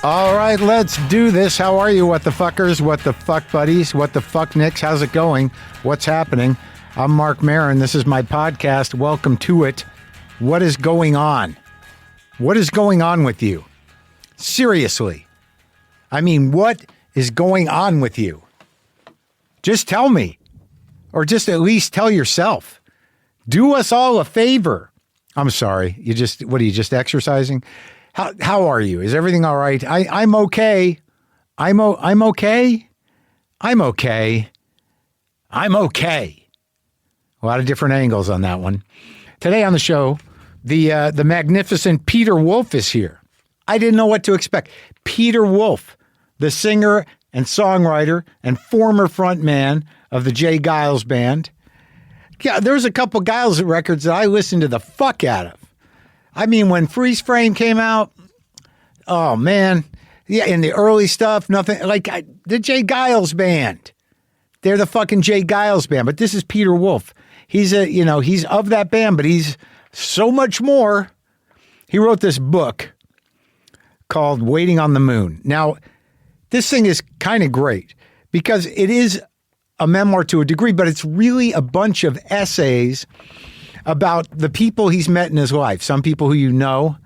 All right, let's do this. How are you, what the fuckers, what the fuck buddies, what the fuck nicks? How's it going? What's happening? I'm Marc Maron. This is my podcast. Welcome to it. What is going on? What is going on with you? Seriously. I mean, what is going on with you? Just tell me. Or just at least tell yourself. Do us all a favor. I'm sorry. What are you, just exercising? How are you? Is everything all right? I'm okay. I'm okay. I'm okay. I'm okay. A lot of different angles on that one. Today on the show, the magnificent Peter Wolf is here. I didn't know what to expect. Peter Wolf, the singer and songwriter and former frontman of the Geils Band. Yeah, there was a couple Geils records that I listened to the fuck out of. I mean, when Freeze Frame came out, oh man, yeah, in the early stuff, nothing like the Geils Band. They're the fucking Geils Band, but this is Peter Wolf. He's he's of that band, but he's so much more. He wrote this book called Waiting on the Moon. Now, this thing is kind of great because it is a memoir to a degree, but it's really a bunch of essays about the people he's met in his life. Some people who you know.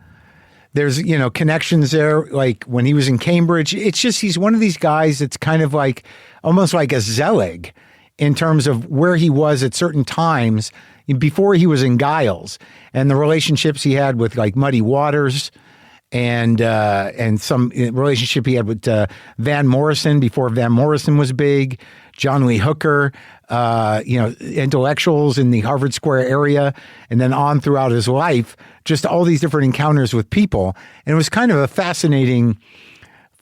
There's, connections there, like when he was in Cambridge. It's just he's one of these guys that's kind of like almost like a Zelig in terms of where he was at certain times before he was in Geils and the relationships he had with like Muddy Waters and some relationship he had with Van Morrison before Van Morrison was big, John Lee Hooker, intellectuals in the Harvard Square area, and then on throughout his life, just all these different encounters with people. And it was kind of a fascinating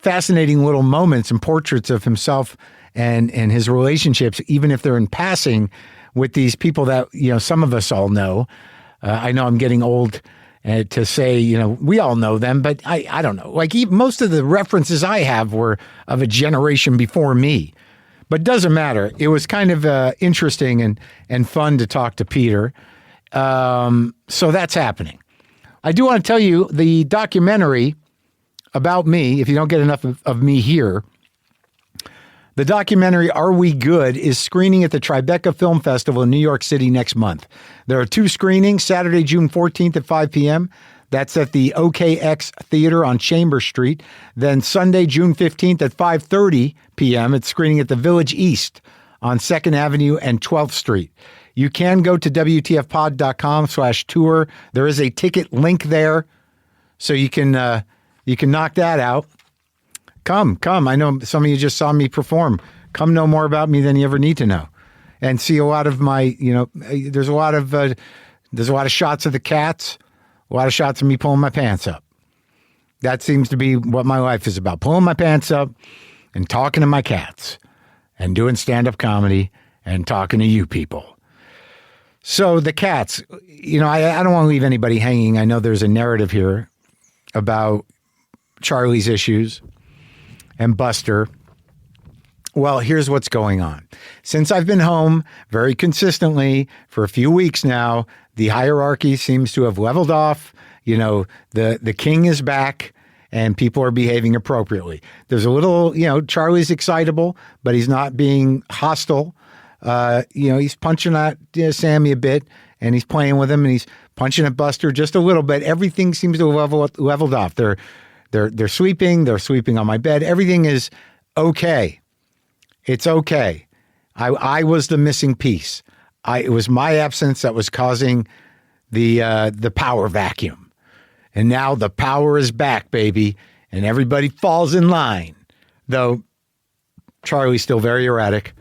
little moments and portraits of himself and his relationships, even if they're in passing with these people that, some of us all know. I know I'm getting old to say, we all know them, but I don't know. Like most of the references I have were of a generation before me. But doesn't matter. It was kind of interesting and fun to talk to Peter. So that's happening. I do want to tell you the documentary about me, if you don't get enough of me here, the documentary Are We Good is screening at the Tribeca Film Festival in New York City next month. There are 2 screenings, Saturday, June 14th at 5 p.m., that's at the OKX Theater on Chambers Street. Then Sunday, June 15th at 5:30 p.m., it's screening at the Village East on 2nd Avenue and 12th Street. You can go to WTFpod.com/tour. There is a ticket link there, so you can knock that out. Come. I know some of you just saw me perform. Come know more about me than you ever need to know. And see a lot of my, there's a lot of shots of the cats. A lot of shots of me pulling my pants up. That seems to be what my life is about. Pulling my pants up and talking to my cats and doing stand-up comedy and talking to you people. So the cats, I don't want to leave anybody hanging. I know there's a narrative here about Charlie's issues and Buster. Well, here's what's going on. Since I've been home very consistently for a few weeks now, the hierarchy seems to have leveled off. The king is back and people are behaving appropriately. There's a little, Charlie's excitable, but he's not being hostile. He's punching at Sammy a bit and he's playing with him and he's punching at Buster just a little bit. Everything seems to have leveled off. They're sleeping. They're sleeping on my bed. Everything is okay. It's okay. I was the missing piece. It was my absence that was causing the power vacuum. And now the power is back, baby, and everybody falls in line. Though Charlie's still very erratic.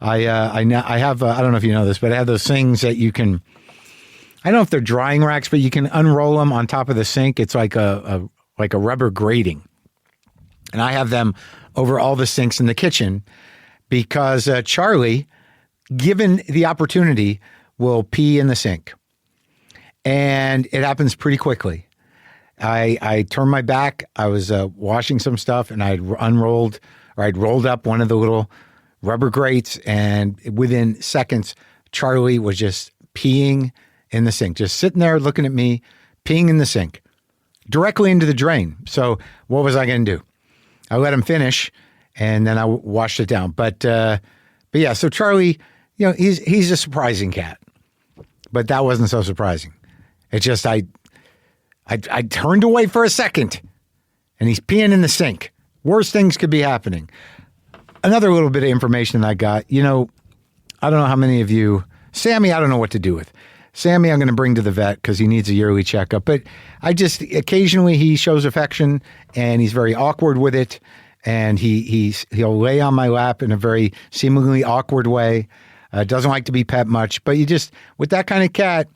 I have I don't know if you know this, but I have those things that you can. I don't know if they're drying racks, but you can unroll them on top of the sink. It's like a rubber grating, and I have them over all the sinks in the kitchen because Charlie, given the opportunity, will pee in the sink. And it happens pretty quickly. I turned my back. I was washing some stuff and I'd rolled up one of the little rubber grates, and within seconds, Charlie was just peeing in the sink, just sitting there looking at me, peeing in the sink, directly into the drain. So what was I going to do? I let him finish, and then I washed it down. But yeah, so Charlie, he's a surprising cat, but that wasn't so surprising. It's just I turned away for a second, and he's peeing in the sink. Worst things could be happening. Another little bit of information I got, I don't know how many of you, Sammy, I don't know what to do with. Sammy, I'm going to bring to the vet because he needs a yearly checkup. But occasionally he shows affection and he's very awkward with it. And he'll lay on my lap in a very seemingly awkward way. Doesn't like to be pet much. But with that kind of cat,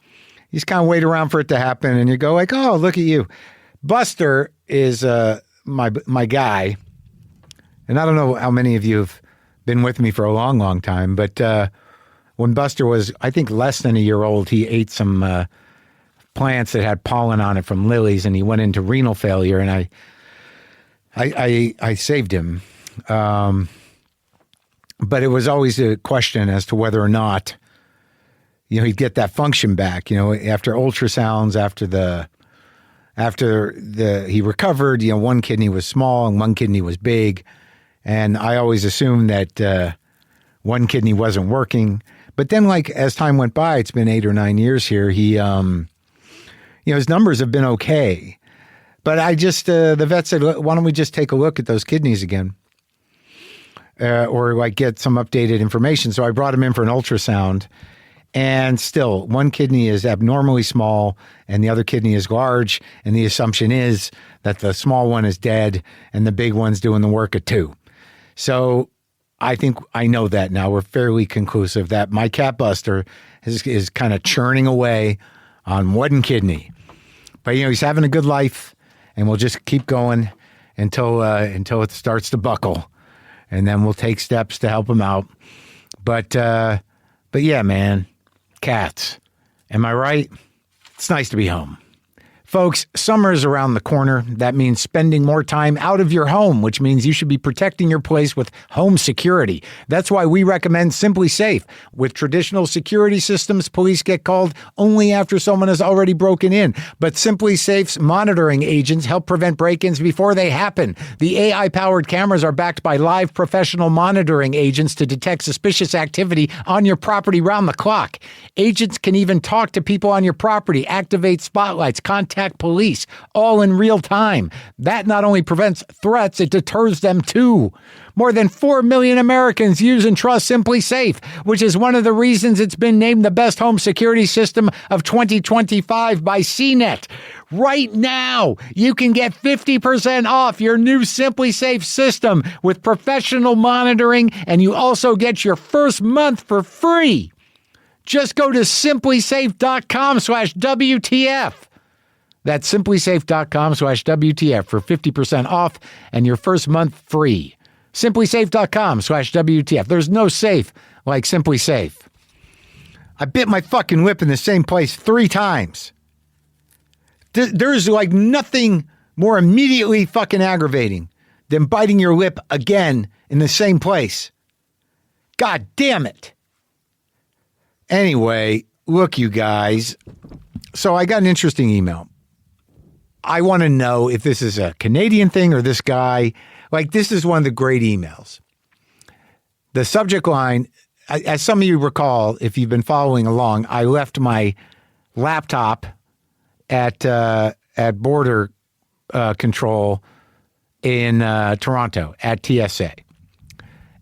you just kind of wait around for it to happen. And you go like, oh, look at you. Buster is my guy. And I don't know how many of you have been with me for a long, long time. But when Buster was, I think, less than a year old, he ate some plants that had pollen on it from lilies, and he went into renal failure, and I saved him. But it was always a question as to whether or not, he'd get that function back, after ultrasounds, after he recovered, one kidney was small and one kidney was big. And I always assumed that one kidney wasn't working. But then, as time went by, it's been 8 or 9 years here, he, his numbers have been okay. But the vet said, why don't we just take a look at those kidneys again? Or get some updated information. So I brought him in for an ultrasound. And still, one kidney is abnormally small and the other kidney is large. And the assumption is that the small one is dead and the big one's doing the work of two. So I think I know that now. We're fairly conclusive that my cat Buster is kind of churning away on one kidney. But, he's having a good life, and we'll just keep going until it starts to buckle. And then we'll take steps to help him out. But yeah, man, cats. Am I right? It's nice to be home. Folks, summer is around the corner. That means spending more time out of your home, which means you should be protecting your place with home security. That's why we recommend Simply Safe. With traditional security systems, police get called only after someone has already broken in. But Simply Safe's monitoring agents help prevent break-ins before they happen. The AI-powered cameras are backed by live professional monitoring agents to detect suspicious activity on your property round the clock. Agents can even talk to people on your property, activate spotlights, contact police, all in real time. That not only prevents threats, it deters them too. More than 4 million Americans use and trust Simply Safe, which is one of the reasons it's been named the best home security system of 2025 by CNET. Right now, you can get 50% off your new Simply Safe system with professional monitoring, and you also get your first month for free. Just go to simplysafe.com/WTF. That's simplysafe.com/WTF for 50% off and your first month free. Simplysafe.com/WTF. There's no safe like Simply Safe. I bit my fucking lip in the same place 3 times. There's nothing more immediately fucking aggravating than biting your lip again in the same place. God damn it. Anyway, look, you guys. So I got an interesting email. I want to know if this is a Canadian thing or this guy. This is one of the great emails. The subject line, as some of you recall, if you've been following along, I left my laptop at border control in Toronto at TSA.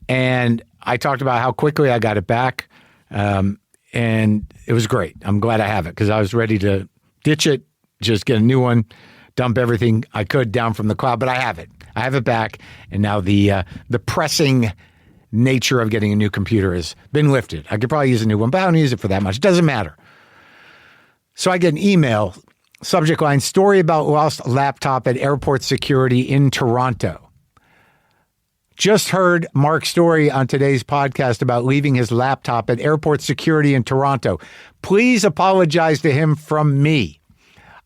And I talked about how quickly I got it back. And it was great. I'm glad I have it because I was ready to ditch it, just get a new one, dump everything I could down from the cloud, but I have it. I have it back, and now the pressing nature of getting a new computer has been lifted. I could probably use a new one, but I don't use it for that much. It doesn't matter. So I get an email, subject line, story about lost laptop at airport security in Toronto. Just heard Marc's story on today's podcast about leaving his laptop at airport security in Toronto. Please apologize to him from me.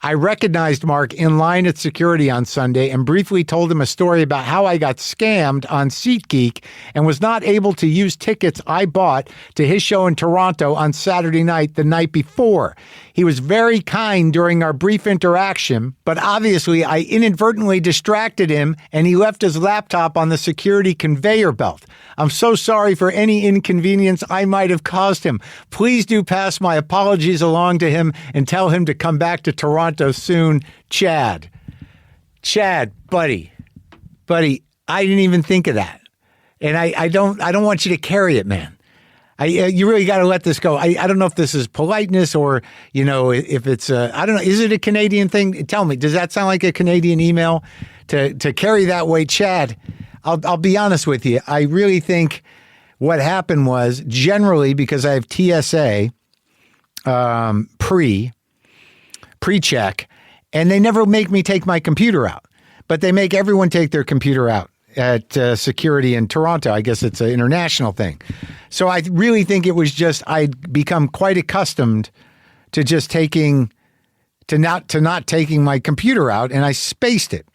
I recognized Marc in line at security on Sunday and briefly told him a story about how I got scammed on SeatGeek and was not able to use tickets I bought to his show in Toronto on Saturday night the night before. He was very kind during our brief interaction, but obviously I inadvertently distracted him and he left his laptop on the security conveyor belt. I'm so sorry for any inconvenience I might have caused him. Please do pass my apologies along to him and tell him to come back to Toronto soon. Chad. Chad, buddy, I didn't even think of that. And I don't want you to carry it, man. You really got to let this go. I don't know if this is politeness or, if it's I don't know. Is it a Canadian thing? Tell me, does that sound like a Canadian email to carry that weight? Chad, I'll be honest with you. I really think what happened was generally because I have TSA pre-check, and they never make me take my computer out, but they make everyone take their computer out at security in Toronto. I guess it's an international thing. So I really think it was just I'd become quite accustomed to just not taking my computer out, and I spaced it.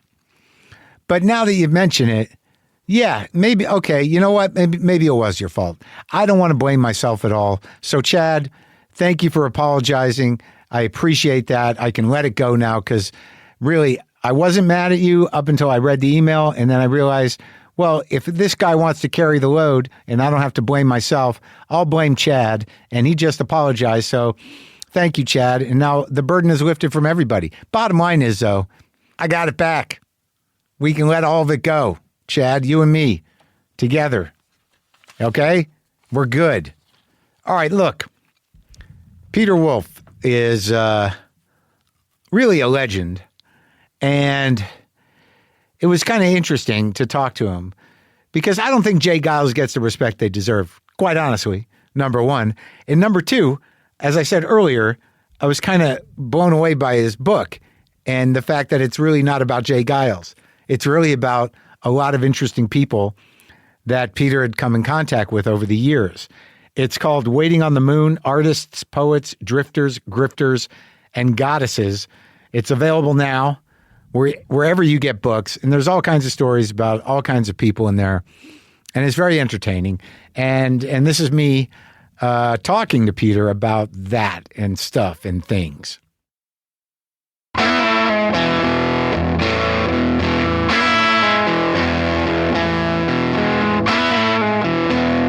But now that you've mentioned it, yeah, maybe, okay, you know what? Maybe it was your fault. I don't want to blame myself at all. So Chad, thank you for apologizing. I appreciate that. I can let it go now because really, I wasn't mad at you up until I read the email, and then I realized, well, if this guy wants to carry the load and I don't have to blame myself, I'll blame Chad, and he just apologized. So thank you, Chad. And now the burden is lifted from everybody. Bottom line is, though, I got it back. We can let all of it go. Chad, you and me together. Okay? We're good. All right, look. Peter Wolf is really a legend. And it was kind of interesting to talk to him because I don't think Jay Geils gets the respect they deserve, quite honestly, number one. And number two, as I said earlier, I was kind of blown away by his book and the fact that it's really not about Jay Geils. It's really about a lot of interesting people that Peter had come in contact with over the years. It's called Waiting on the Moon, Artists, Poets, Drifters, Grifters, and Goddesses. It's available now wherever you get books, and there's all kinds of stories about all kinds of people in there, and it's very entertaining. And this is me talking to Peter about that and stuff and things.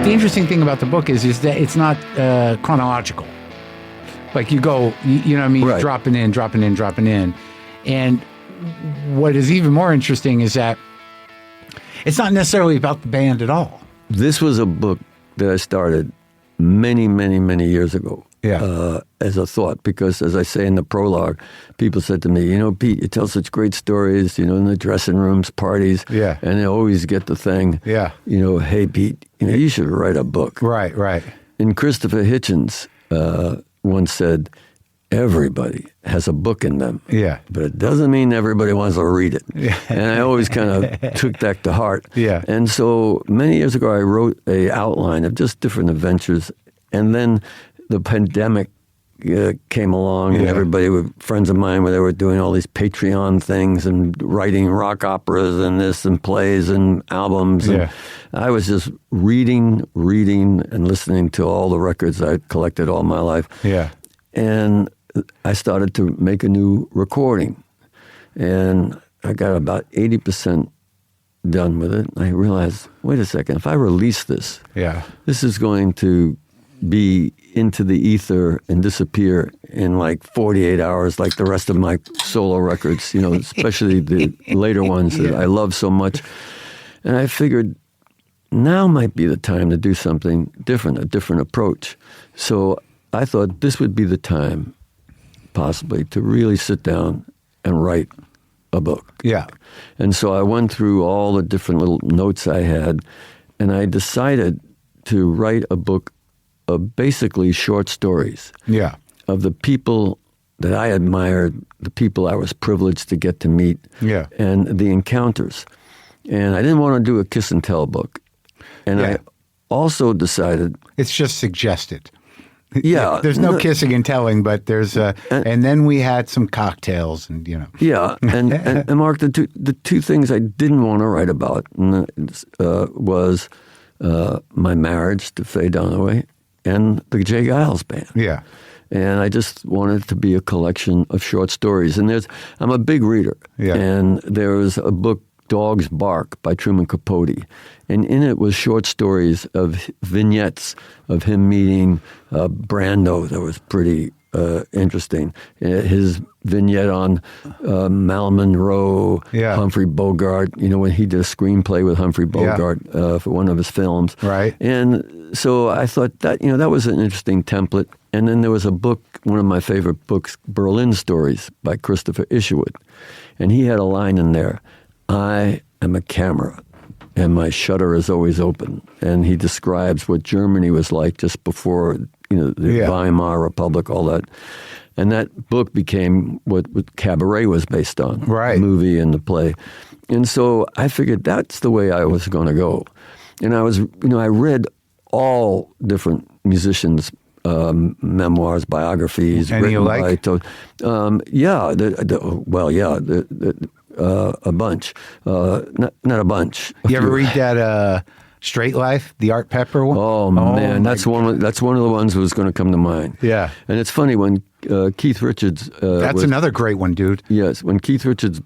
The interesting thing about the book is that it's not chronological. Like you go, you know what I mean? Right. Dropping in. And what is even more interesting is that it's not necessarily about the band at all. This was a book that I started many, many, many years ago. Yeah. As a thought, because as I say in the prologue, people said to me, Pete, you tell such great stories, in the dressing rooms, parties. Yeah. And they always get the thing. Yeah. Hey, Pete, you should write a book. Right. And Christopher Hitchens once said, everybody has a book in them. Yeah. But it doesn't mean everybody wants to read it. Yeah. And I always kind of took that to heart. Yeah. And so many years ago, I wrote a outline of just different adventures. And then the pandemic came along, and everybody, friends of mine, where they were doing all these Patreon things and writing rock operas and this and plays and albums. Yeah. And I was just reading and listening to all the records I collected all my life. Yeah. And I started to make a new recording, and I got about 80% done with it. I realized, wait a second, if I release this, this is going to be into the ether and disappear in like 48 hours, like the rest of my solo records, especially the later ones that I love so much. And I figured now might be the time to do something different, a different approach. So I thought this would be the time, possibly, to really sit down and write a book. Yeah. And so I went through all the different little notes I had, and I decided to write a book of basically short stories. Yeah. Of the people that I admired, the people I was privileged to get to meet, and the encounters. And I didn't want to do a kiss and tell book. And I also decided... It's just suggested. Yeah. There's no kissing and telling, but there's and then we had some cocktails and, Yeah. And Mark, the two things I didn't want to write about was my marriage to Faye Dunaway and the Geils Band. Yeah. And I just wanted it to be a collection of short stories. And I'm a big reader. Yeah. And there was a book, Dogs Bark by Truman Capote. And in it was short stories of vignettes of him meeting Brando that was pretty interesting. His vignette on Marilyn Monroe, Humphrey Bogart, when he did a screenplay with Humphrey Bogart for one of his films. Right. And so I thought that, that was an interesting template. And then there was a book, one of my favorite books, Berlin Stories by Christopher Isherwood. And he had a line in there, I am a camera, and my shutter is always open. And he describes what Germany was like just before, the Weimar Republic, all that. And that book became what Cabaret was based on, right? The movie and the play. And so I figured that's the way I was going to go. And I was, I read all different musicians' memoirs, biographies. Any you like? A bunch. Not a bunch. You ever read that Straight Life, the Art Pepper one? Oh man, that's one of the ones that was going to come to mind. Yeah. And it's funny when Keith Richards. That's another great one, dude. Yes, when Keith Richards,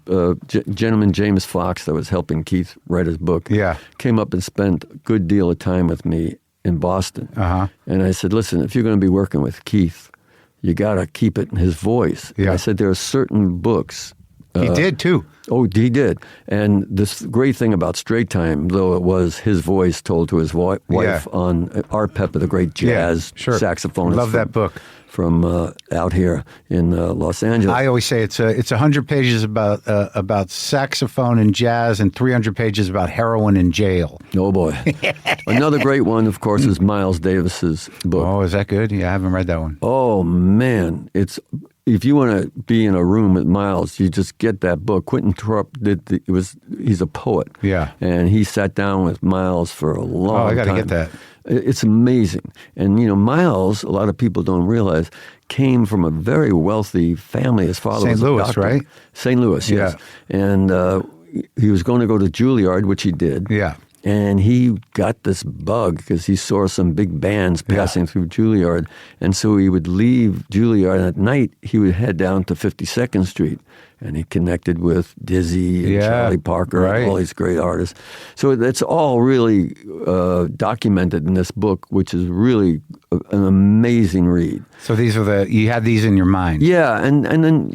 gentleman James Fox, that was helping Keith write his book, came up and spent a good deal of time with me in Boston. And I said, listen, if you're going to be working with Keith, you got to keep it in his voice. Yeah. I said, there are certain books. He did, too. Oh, he did. And this great thing about Straight Time, though it was his voice told to his wife on Art Pepper, the great jazz saxophonist. Love that book. From out here in Los Angeles. I always say it's 100 pages about saxophone and jazz and 300 pages about heroin and jail. Oh, boy. Another great one, of course, is Miles Davis's book. Oh, is that good? Yeah, I haven't read that one. Oh, man. If you want to be in a room with Miles, you just get that book. Quentin Thorpe he's a poet. Yeah. And he sat down with Miles for a long time. Oh, I got to get that. It's amazing. And, Miles, a lot of people don't realize, came from a very wealthy family. His father was a doctor. St. Louis, right? St. Louis, yes. Yeah. And he was going to go to Juilliard, which he did. Yeah. And he got this bug because he saw some big bands passing through Juilliard. And so he would leave Juilliard, and at night he would head down to 52nd Street. And he connected with Dizzy and Charlie Parker and all these great artists. So that's all really documented in this book, which is really an amazing read. So you had these in your mind? Yeah, and then,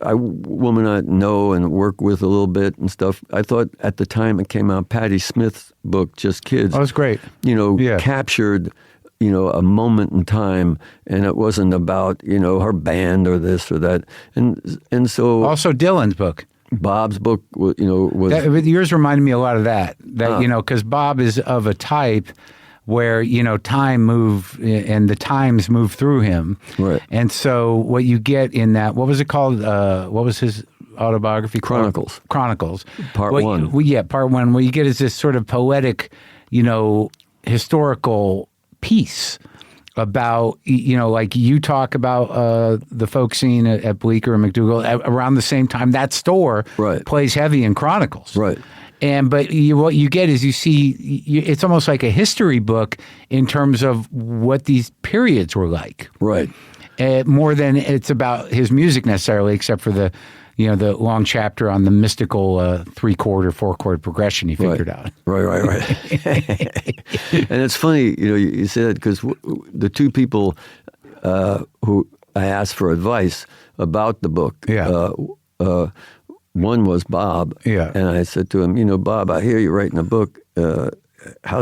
a woman I know and work with a little bit and stuff, I thought at the time it came out, Patti Smith's book, Just Kids. Oh, it's great. Captured a moment in time, and it wasn't about, her band or this or that. And so... Also Dylan's book. Bob's book, was... yours reminded me a lot of that because Bob is of a type where, time and the times move through him. Right. And so what you get in that, what was it called? What was his autobiography called? Chronicles. Part one. Part one. What you get is this sort of poetic, historical piece about, like you talk about the folk scene at Bleecker and McDougal around the same time that store plays heavy in Chronicles. Right. But what you get is you see, it's almost like a history book in terms of what these periods were like. Right. More than it's about his music necessarily, except for the long chapter on the mystical 3/4, 4/4 progression he figured out. Right. And it's funny, you say that because the two people who I asked for advice about the book, one was Bob, and I said to him, Bob, I hear you writing a book. How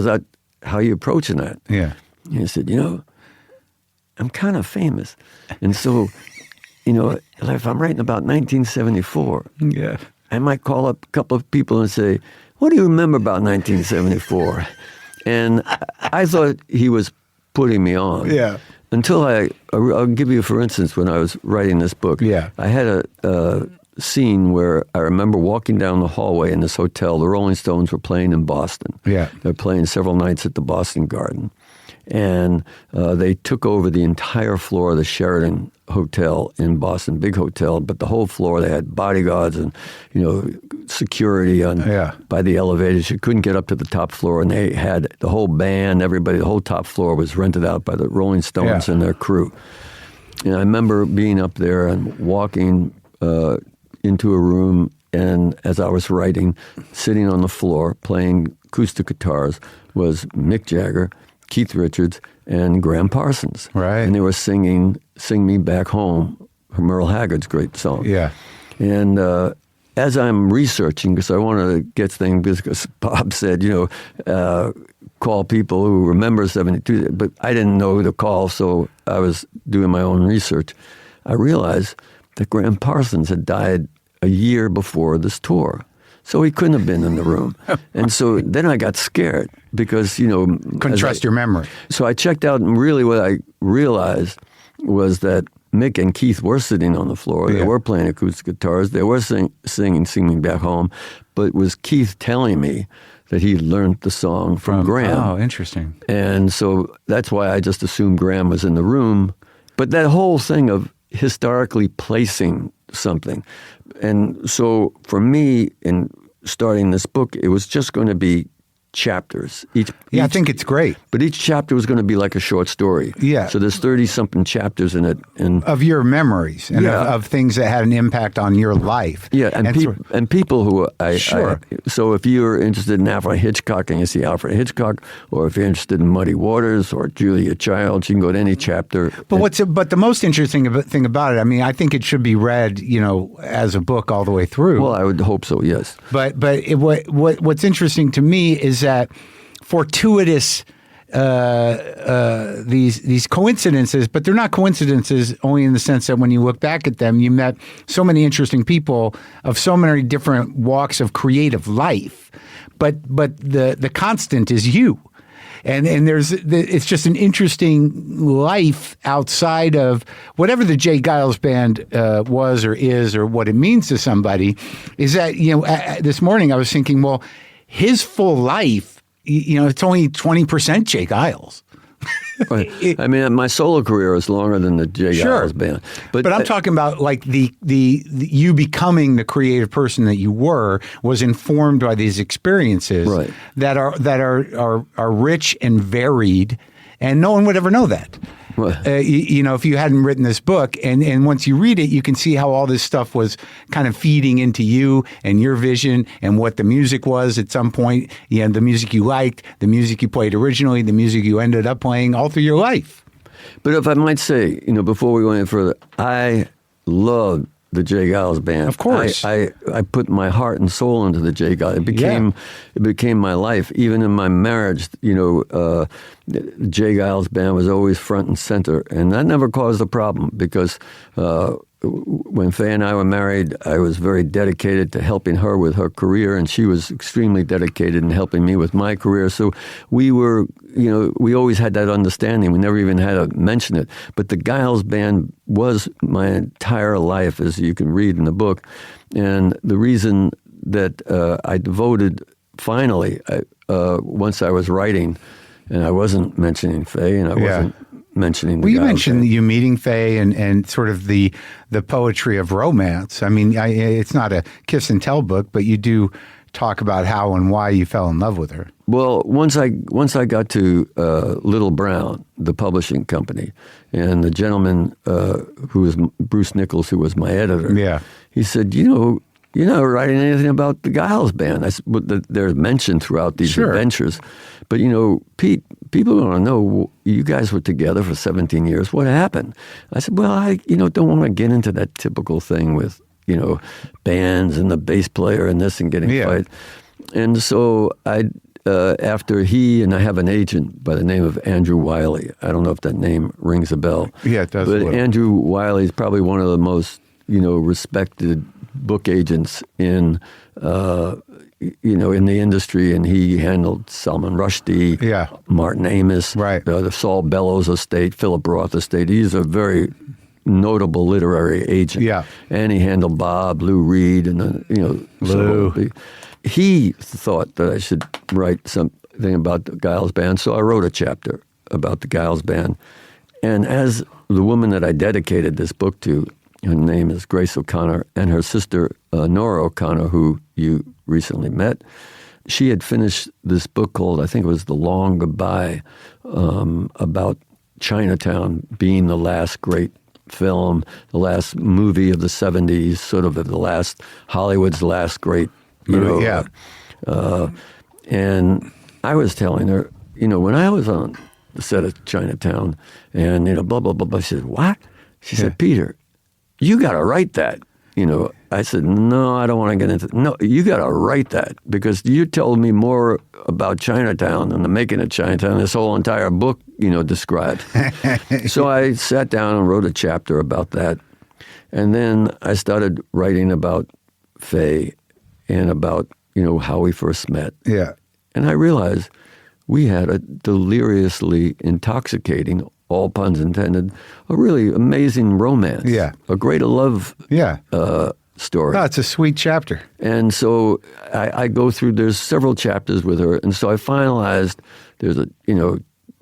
are you approaching that? Yeah. And he said, I'm kind of famous, and so. If I'm writing about 1974, I might call up a couple of people and say, what do you remember about 1974? And I thought he was putting me on. Yeah. Until I'll give you, for instance, when I was writing this book, I had a scene where I remember walking down the hallway in this hotel. The Rolling Stones were playing in Boston. Yeah. They're playing several nights at the Boston Garden. And they took over the entire floor of the Sheraton Hotel in Boston, big hotel, but the whole floor, they had bodyguards and, security by the elevators. You couldn't get up to the top floor, and they had the whole band, everybody, the whole top floor was rented out by the Rolling Stones and their crew. And I remember being up there and walking into a room, and as I was writing, sitting on the floor playing acoustic guitars was Mick Jagger, Keith Richards, and Graham Parsons. Right. And they were singing Sing Me Back Home, Merle Haggard's great song. Yeah. And as I'm researching, because I wanted to get things, because Bob said, call people who remember 72, but I didn't know who to call, so I was doing my own research. I realized that Graham Parsons had died a year before this tour. So he couldn't have been in the room. And so then I got scared because, couldn't trust your memory. So I checked out, and really what I realized was that Mick and Keith were sitting on the floor. They were playing acoustic guitars. They were singing Sing Me Back Home. But it was Keith telling me that he learned the song from Graham. Oh, interesting. And so that's why I just assumed Graham was in the room. But that whole thing of historically placing something. And so for me, in starting this book, it was just going to be chapters. I think it's great. But each chapter was going to be like a short story. Yeah. So there's 30-something chapters in it. And of your memories and of things that had an impact on your life. Yeah, and people who so if you're interested in Alfred Hitchcock and you see Alfred Hitchcock, or if you're interested in Muddy Waters or Julia Childs, you can go to any chapter. But the most interesting thing about it, I mean, I think it should be read, as a book all the way through. Well, I would hope so, yes. But what's interesting to me is that fortuitous these coincidences, but they're not coincidences only in the sense that when you look back at them, you met so many interesting people of so many different walks of creative life. But the constant is you. And it's just an interesting life outside of whatever the Geils Band was or is or what it means to somebody. Is that, this morning I was thinking, well, his full life, it's only 20% J. Geils. Right. I mean, my solo career is longer than the Geils Band. But I'm talking about like the you becoming the creative person that you were was informed by these experiences that are rich and varied, and no one would ever know that. If you hadn't written this book, and once you read it, you can see how all this stuff was kind of feeding into you and your vision and what the music was at some point. The music you liked, the music you played originally, the music you ended up playing all through your life. But if I might say, before we go any further, I love the Geils Band. Of course. I put my heart and soul into the Geils. It became my life. Even in my marriage, the Geils Band was always front and center. And that never caused a problem because when Faye and I were married, I was very dedicated to helping her with her career, and she was extremely dedicated in helping me with my career. So we were, we always had that understanding. We never even had to mention it. But the Geils Band was my entire life, as you can read in the book. And the reason that I devoted, finally, once I was writing, and I wasn't mentioning Faye, and I wasn't mentioning the you Geils mentioned Band. you meeting Faye and sort of the poetry of romance. I mean, it's not a kiss and tell book, but you do talk about how and why you fell in love with her. Well, once I got to Little Brown, the publishing company, and the gentleman who was Bruce Nichols, who was my editor, he said, you're not writing anything about the Geils Band. I said, they're mentioned throughout these adventures. But, Pete, people want to know, you guys were together for 17 years. What happened? I said, well, I don't want to get into that typical thing with, bands and the bass player and this and getting fight. And so after I have an agent by the name of Andrew Wiley. I don't know if that name rings a bell. Yeah, it does. But Andrew Wiley is probably one of the most, respected book agents in in the industry, and he handled Salman Rushdie, Martin Amis, the Saul Bellows estate, Philip Roth estate. He's a very notable literary agent. Yeah. And he handled Bob, Lou Reed, and Lou. So he thought that I should write something about the Geils Band, so I wrote a chapter. about the Geils Band. And as the woman that I dedicated this book to, her name is Grace O'Connor, and her sister Nora O'Connor, who you recently met, she had finished this book called, I think it was The Long Goodbye, about Chinatown being the last great film, the last movie of the 70s, sort of the last, Hollywood's last great, and I was telling her, when I was on the set of Chinatown and, blah, blah, blah, blah, she said, what? She said, Peter, you got to write that. I said, no, I don't want to get into it. No, you got to write that because you told me more about Chinatown and the making of Chinatown. This whole entire book, described. So I sat down and wrote a chapter about that. And then I started writing about Faye and about, how we first met. Yeah. And I realized we had a deliriously intoxicating, all puns intended, a really amazing romance. Yeah. A great love story. Oh, it's a sweet chapter. And so I go through, there's several chapters with her. And so I finalized, there's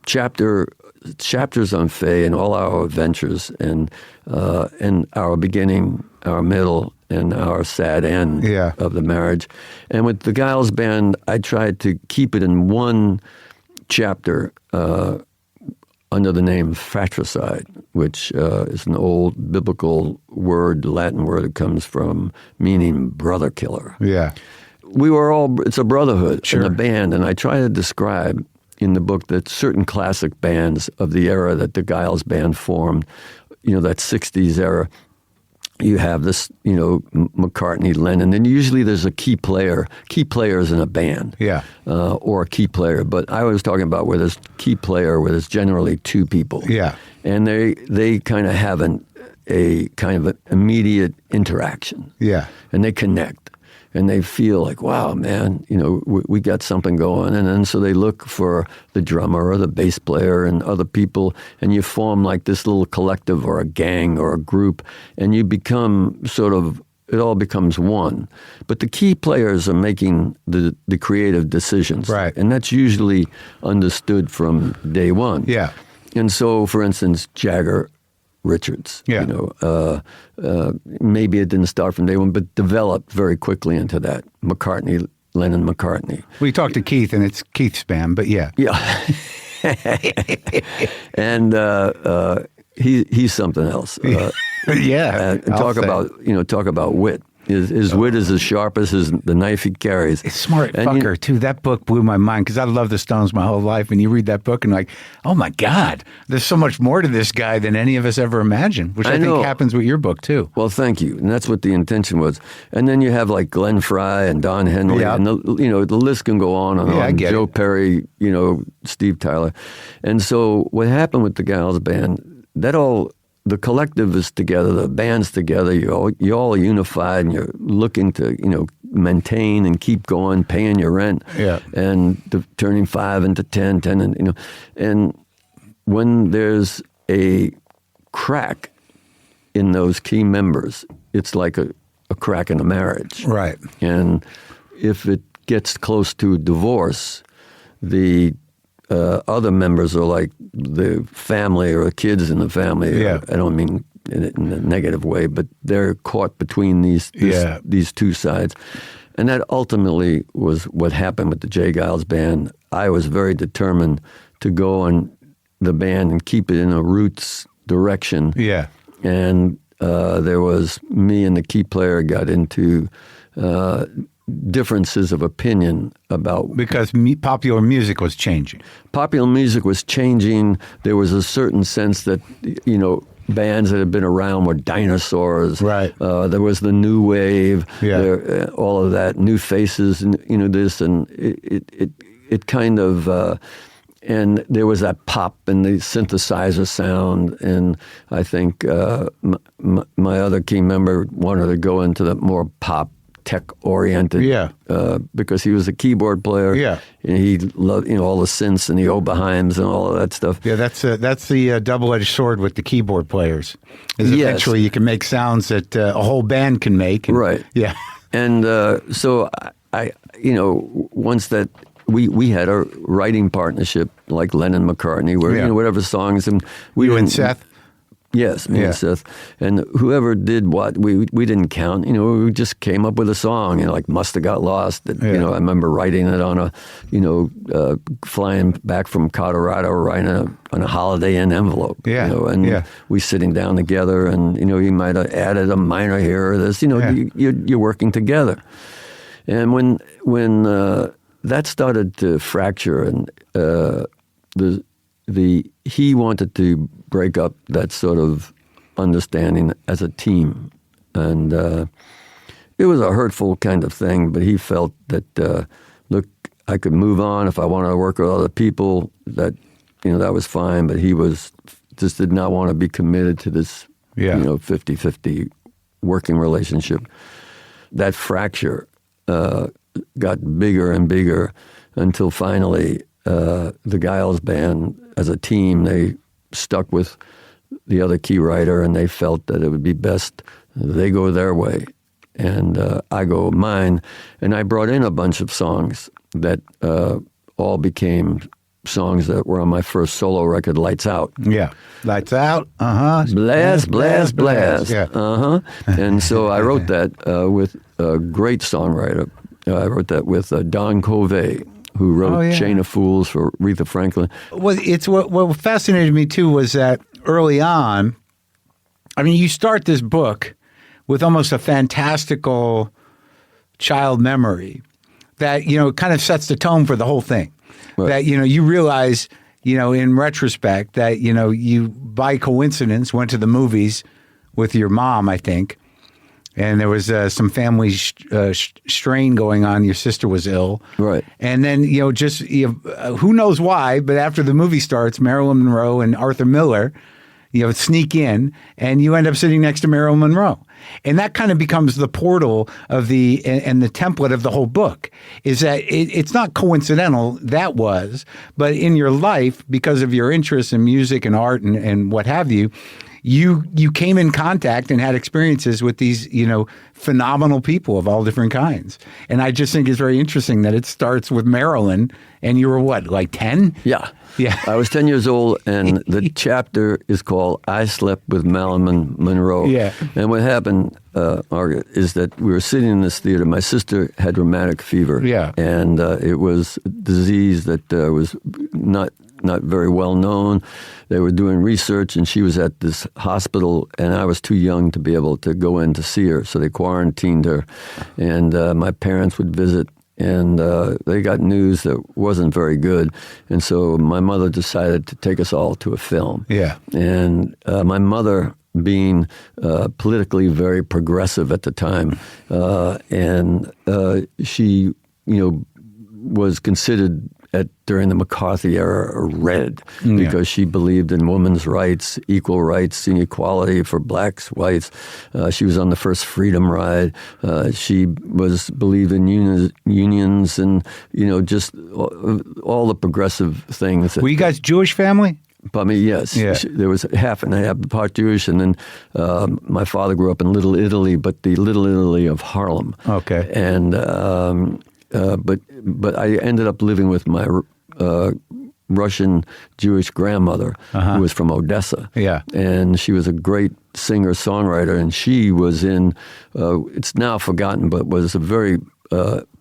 chapters on Faye and all our adventures and our beginning, our middle, and our sad end of the marriage. And with the Geils Band, I tried to keep it in one chapter under the name fratricide, which is an old biblical word, Latin word that comes from meaning brother killer. Yeah. It's a brotherhood Sure. in a band. And I try to describe in the book that certain classic bands of the era that the Geils Band formed, that 60s era, you have this, McCartney, Lennon, and usually there's a key players in a band, or a key player. But I was talking about where there's key player, where there's generally two people, and they kind of have a kind of an immediate interaction, and they connect. And they feel like, wow, man, we got something going. And then so they look for the drummer or the bass player and other people, and you form like this little collective or a gang or a group, and you become it all becomes one. But the key players are making the creative decisions. Right. And that's usually understood from day one. Yeah. And so, for instance, Jagger, Richards, maybe it didn't start from day one, but developed very quickly into that. McCartney, Lennon, McCartney. We talked to Keith, and it's Keith's band, but yeah. And he's something else. And talk about wit. His wit is as sharp as the knife he carries. It's smart fucker, too. That book blew my mind because I love the Stones my whole life. And you read that book and like, oh, my God, there's so much more to this guy than any of us ever imagined, which I think happens with your book, too. Well, thank you. And that's what the intention was. And then you have like Glenn Frey and Don Henley. And the list can go on and on. Joe Perry, Steve Tyler. And so what happened with the Geils Band, the collective is together, the band's together, you're all unified, and you're looking to, maintain and keep going, paying your rent, and turning 5 into 10, and, and when there's a crack in those key members, it's like a crack in a marriage. Right. And if it gets close to divorce, the other members are like the family or the kids in the family. I don't mean in a negative way, but they're caught between these two sides. And that ultimately was what happened with the J. Geils Band. I was very determined to go on the band and keep it in a roots direction. Yeah. And there was me and the key player got into differences of opinion about... Because popular music was changing. Popular music was changing. There was a certain sense that, bands that had been around were dinosaurs. Right. There was the new wave, all of that, new faces, and, this, and it kind of... and there was that pop and the synthesizer sound, and I think my other key member wanted to go into the more pop, tech-oriented, because he was a keyboard player. Yeah, and he loved all the synths and the Oberheims and all of that stuff. Yeah, that's the double-edged sword with the keyboard players. Is eventually you can make sounds that a whole band can make. And, right. Yeah. And so I once that we had a writing partnership like Lennon McCartney, where whatever songs, and you and Seth. Yes, me and Seth, and whoever did what, we didn't count. We just came up with a song, like "Must Have Got Lost." That, I remember writing it on a, flying back from Colorado, writing on a Holiday Inn envelope. We sitting down together, and you might have added a minor here or this. You're working together, and when that started to fracture, and he wanted to break up that sort of understanding as a team. And it was a hurtful kind of thing, but he felt that, look, I could move on if I wanted to work with other people, that was fine, but he just did not want to be committed to this 50-50 working relationship. That fracture got bigger and bigger until finally the Geils Band, as a team, they stuck with the other key writer, and they felt that it would be best they go their way and I go mine. And I brought in a bunch of songs that all became songs that were on my first solo record, Lights Out. Yeah. Lights Out. Blast, blast, blast. Yeah. And so I wrote that with a great songwriter. I wrote that with Don Covey, who wrote Chain of Fools for Aretha Franklin. Well, it's what fascinated me, too, was that early on, you start this book with almost a fantastical child memory that, kind of sets the tone for the whole thing. Right. That, you realize, in retrospect that, you, by coincidence, went to the movies with your mom, I think, and there was some family strain going on. Your sister was ill. Right. And then, who knows why, but after the movie starts, Marilyn Monroe and Arthur Miller, sneak in, and you end up sitting next to Marilyn Monroe. And that kind of becomes the portal of and the template of the whole book, is that it's not coincidental, that was, but in your life, because of your interests in music and art and what have you, you came in contact and had experiences with these, phenomenal people of all different kinds. And I just think it's very interesting that it starts with Marilyn, and you were what, like 10? Yeah. Yeah. I was 10 years old, and the chapter is called I Slept with Marilyn Monroe. Yeah. And what happened, Margaret, is that we were sitting in this theater. My sister had rheumatic fever. Yeah. And it was a disease that was not very well known. They were doing research, and she was at this hospital, and I was too young to be able to go in to see her, so they quarantined her. And my parents would visit, and they got news that wasn't very good. And so my mother decided to take us all to a film. Yeah. And my mother, being politically very progressive at the time, and she, was considered during the McCarthy era a red, because she believed in women's rights, equal rights, equality for blacks, whites. She was on the first Freedom Ride. She believed in unions and, just all the progressive things. Were you guys Jewish family? But yes. Yeah. There was half and half, part Jewish, and then my father grew up in Little Italy, but the Little Italy of Harlem. Okay. And but I ended up living with my Russian Jewish grandmother, who was from Odessa. Yeah. And she was a great singer-songwriter, and she was in, it's now forgotten, but was a very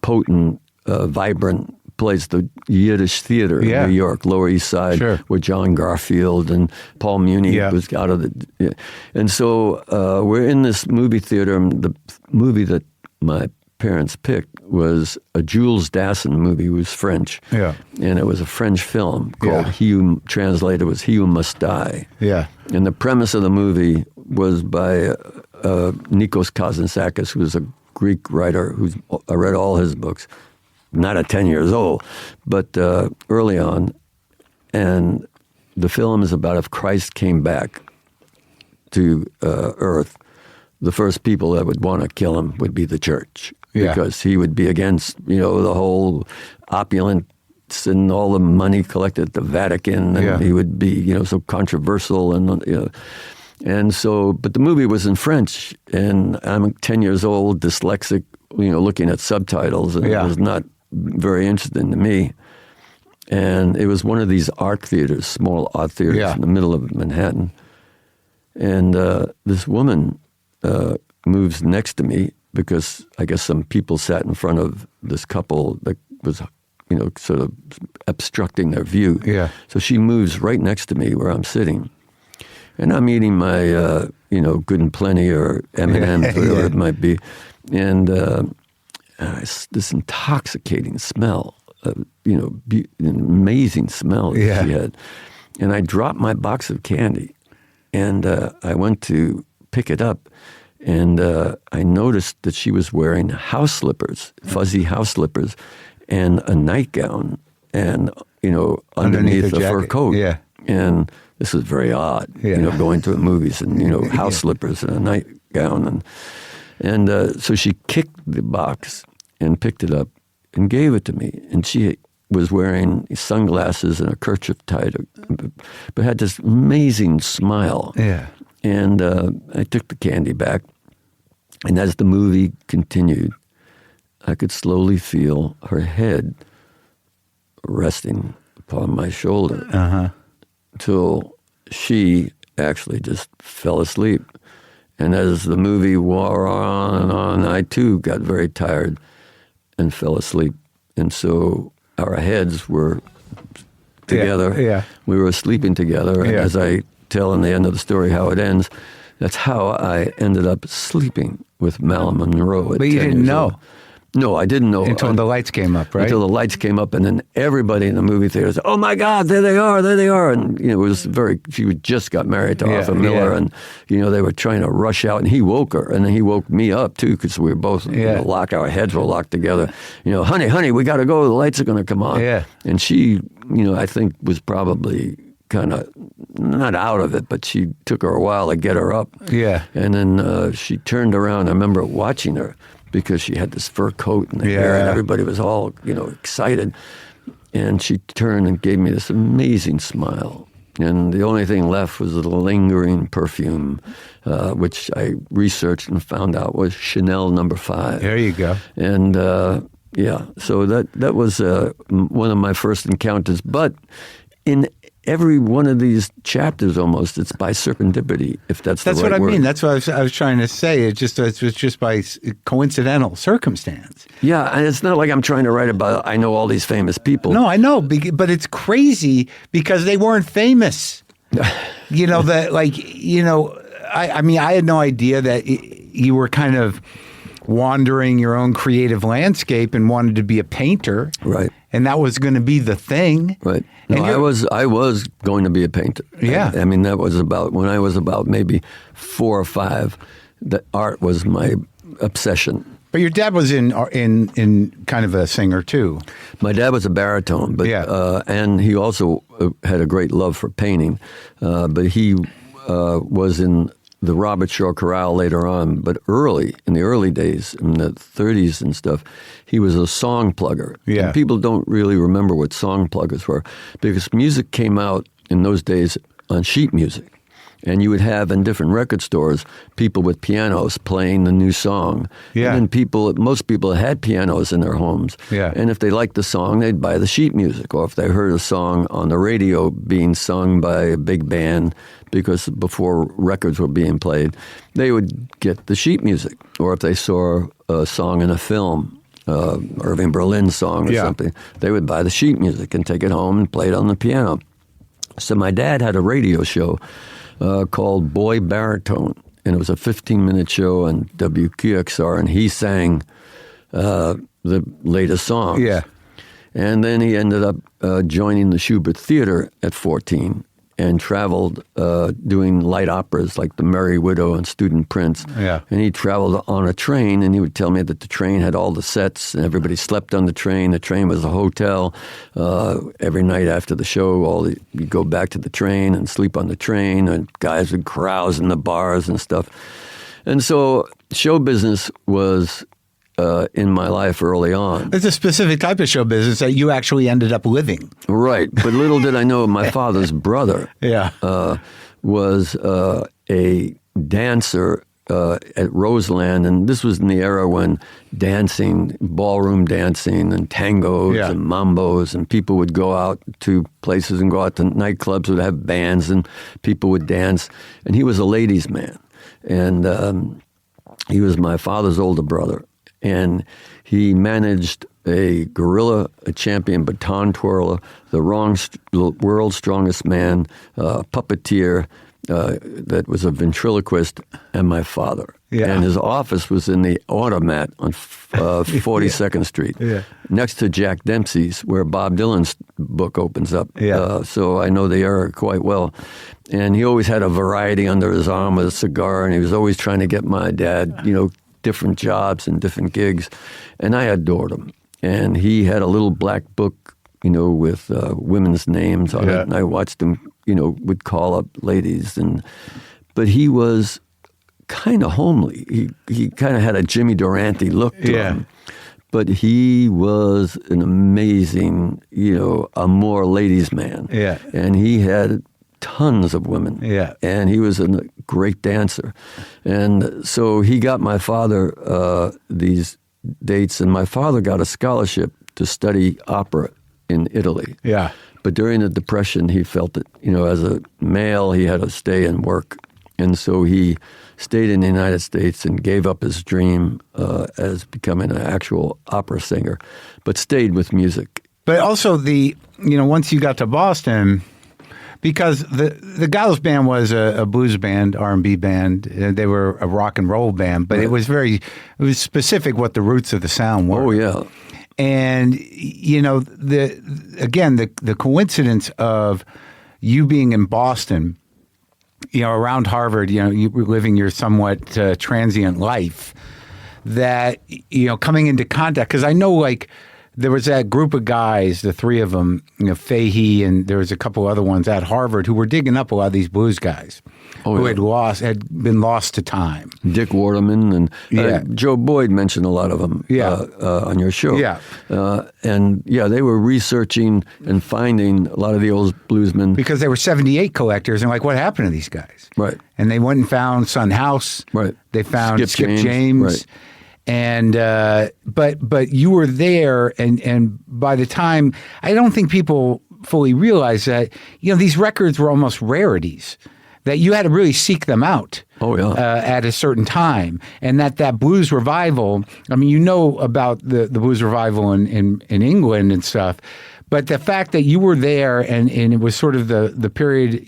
potent, vibrant place, the Yiddish Theater in New York, Lower East Side, where John Garfield and Paul Muni was out of the... And so we're in this movie theater, and the movie that my parents picked was a Jules Dassin movie, who was French. Yeah. And it was a French film called translated was He Who Must Die. Yeah. And the premise of the movie was by Nikos Kazantzakis, who's a Greek writer I read all his books, not at 10 years old, but early on. And the film is about if Christ came back to Earth, the first people that would want to kill him would be the church. Because he would be against, the whole opulence and all the money collected at the Vatican, and he would be, so controversial, and so. But the movie was in French, and I'm 10 years old, dyslexic, looking at subtitles, and it was not very interesting to me. And it was one of these art theaters, small art theaters in the middle of Manhattan. And this woman moves next to me because I guess some people sat in front of this couple that was, sort of obstructing their view. Yeah. So she moves right next to me where I'm sitting. And I'm eating my, Good and Plenty or M&M's, whatever it might be. And this intoxicating smell, an amazing smell that she had. And I dropped my box of candy. And I went to pick it up. And I noticed that she was wearing house slippers, fuzzy house slippers, and a nightgown, and underneath a fur coat. Yeah. And this was very odd, going to the movies and house slippers and a nightgown, and so she kicked the box and picked it up and gave it to me, and she was wearing sunglasses and a kerchief tied, but had this amazing smile. Yeah. And I took the candy back, and as the movie continued, I could slowly feel her head resting upon my shoulder until she actually just fell asleep. And as the movie wore on, I too got very tired and fell asleep. And so our heads were together. Yeah. We were sleeping together. And as I tell in the end of the story how it ends, that's how I ended up sleeping with Marilyn Monroe at 10 years old. But you didn't know. No, I didn't know. Until the lights came up, right? Until the lights came up, and then everybody in the movie theater said, "Oh my God, there they are, there they are!" And it was she just got married to Arthur Miller, and they were trying to rush out, and he woke her, and then he woke me up too because we were both locked, our heads were locked together. Honey, we got to go. The lights are going to come on. Yeah. And she, I think was probably kind of not out of it, but she took her a while to get her up. Yeah. And then she turned around. I remember watching her, because she had this fur coat and the hair, and everybody was all, excited. And she turned and gave me this amazing smile. And the only thing left was a lingering perfume, which I researched and found out was Chanel No. 5. There you go. And so that was one of my first encounters. But in every one of these chapters, almost, it's by serendipity, if that's the right word. That's what I mean. That's what I was trying to say. It's just by coincidental circumstance. Yeah, and it's not like I'm trying to write about, I know all these famous people. No, I know, but it's crazy because they weren't famous. I had no idea that you were kind of wandering your own creative landscape and wanted to be a painter. Right. And that was going to be the thing. Right. No, I was going to be a painter. Yeah. I mean, that was when I was about maybe 4 or 5, that art was my obsession. But your dad was in kind of a singer too. My dad was a baritone, but and he also had a great love for painting. But he was in the Robert Shaw Chorale later on, but in the early days, in the 30s and stuff, he was a song plugger. Yeah. And people don't really remember what song pluggers were, because music came out in those days on sheet music. And you would have in different record stores people with pianos playing the new song. Yeah. And then most people had pianos in their homes. Yeah. And if they liked the song, they'd buy the sheet music. Or if they heard a song on the radio being sung by a big band, because before records were being played, they would get the sheet music. Or if they saw a song in a film, Irving Berlin's song or something, they would buy the sheet music and take it home and play it on the piano. So my dad had a radio show called Boy Baritone, and it was a 15-minute show on WQXR, and he sang the latest songs. Yeah. And then he ended up joining the Schubert Theater at 14 and traveled doing light operas like The Merry Widow and Student Prince. Yeah. And he traveled on a train, and he would tell me that the train had all the sets, and everybody slept on the train. The train was a hotel. Every night after the show, you'd go back to the train and sleep on the train, and guys would carouse in the bars and stuff. And so show business was in my life early on. It's a specific type of show business that you actually ended up living. Right. But little did I know my father's brother was a dancer at Roseland, and this was in the era when dancing, ballroom dancing, and tangos and mambos, and people would go out to places and go out to nightclubs would have bands, and people would dance. And he was a ladies' man, and he was my father's older brother, and he managed a gorilla, a champion baton twirler, the world's strongest man, puppeteer, that was a ventriloquist, and my father. Yeah. And his office was in the Automat on 42nd Street, next to Jack Dempsey's, where Bob Dylan's book opens up. Yeah. So I know the era quite well. And he always had a variety under his arm with a cigar, and he was always trying to get my dad, different jobs and different gigs. And I adored him. And he had a little black book, with women's names on it. And I watched him, would call up ladies. But he was kind of homely. He kind of had a Jimmy Durante look to him. But he was an amazing, a more ladies' man. Yeah. And he had tons of women. Yeah. And he was a great dancer. And so he got my father these dates, and my father got a scholarship to study opera in Italy. Yeah. But during the Depression, he felt that, as a male, he had to stay and work. And so he stayed in the United States and gave up his dream as becoming an actual opera singer, but stayed with music. But also once you got to Boston, because the Geils Band was a blues band, R&B band. They were a rock and roll band, but it was specific what the roots of the sound were. Oh, yeah. And, the coincidence of you being in Boston, around Harvard, you were living your somewhat transient life, that, coming into contact, because I know, there was that group of guys, the three of them, Faye, and there was a couple other ones at Harvard who were digging up a lot of these blues guys who had been lost to time. Dick Waterman and Joe Boyd mentioned a lot of them on your show. Yeah. They were researching and finding a lot of the old bluesmen. Because they were 78 collectors, and what happened to these guys? Right. And they went and found Son House. Right. They found Skip James. Right. And but you were there, and by the time, I don't think people fully realize that these records were almost rarities, that you had to really seek them out. Oh yeah. At a certain time, and that blues revival. I mean, about the blues revival in England and stuff. But the fact that you were there and it was sort of the period,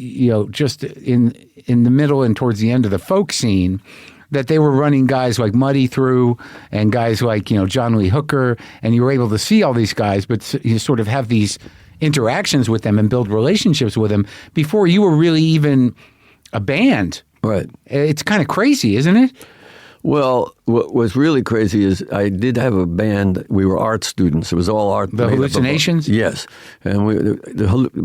just in the middle and towards the end of the folk scene, that they were running guys like Muddy through and guys like, John Lee Hooker, and you were able to see all these guys, but you sort of have these interactions with them and build relationships with them before you were really even a band. Right. It's kind of crazy, isn't it? Well, what was really crazy is I did have a band. We were art students. It was all art. The Hallucinations? Yes. And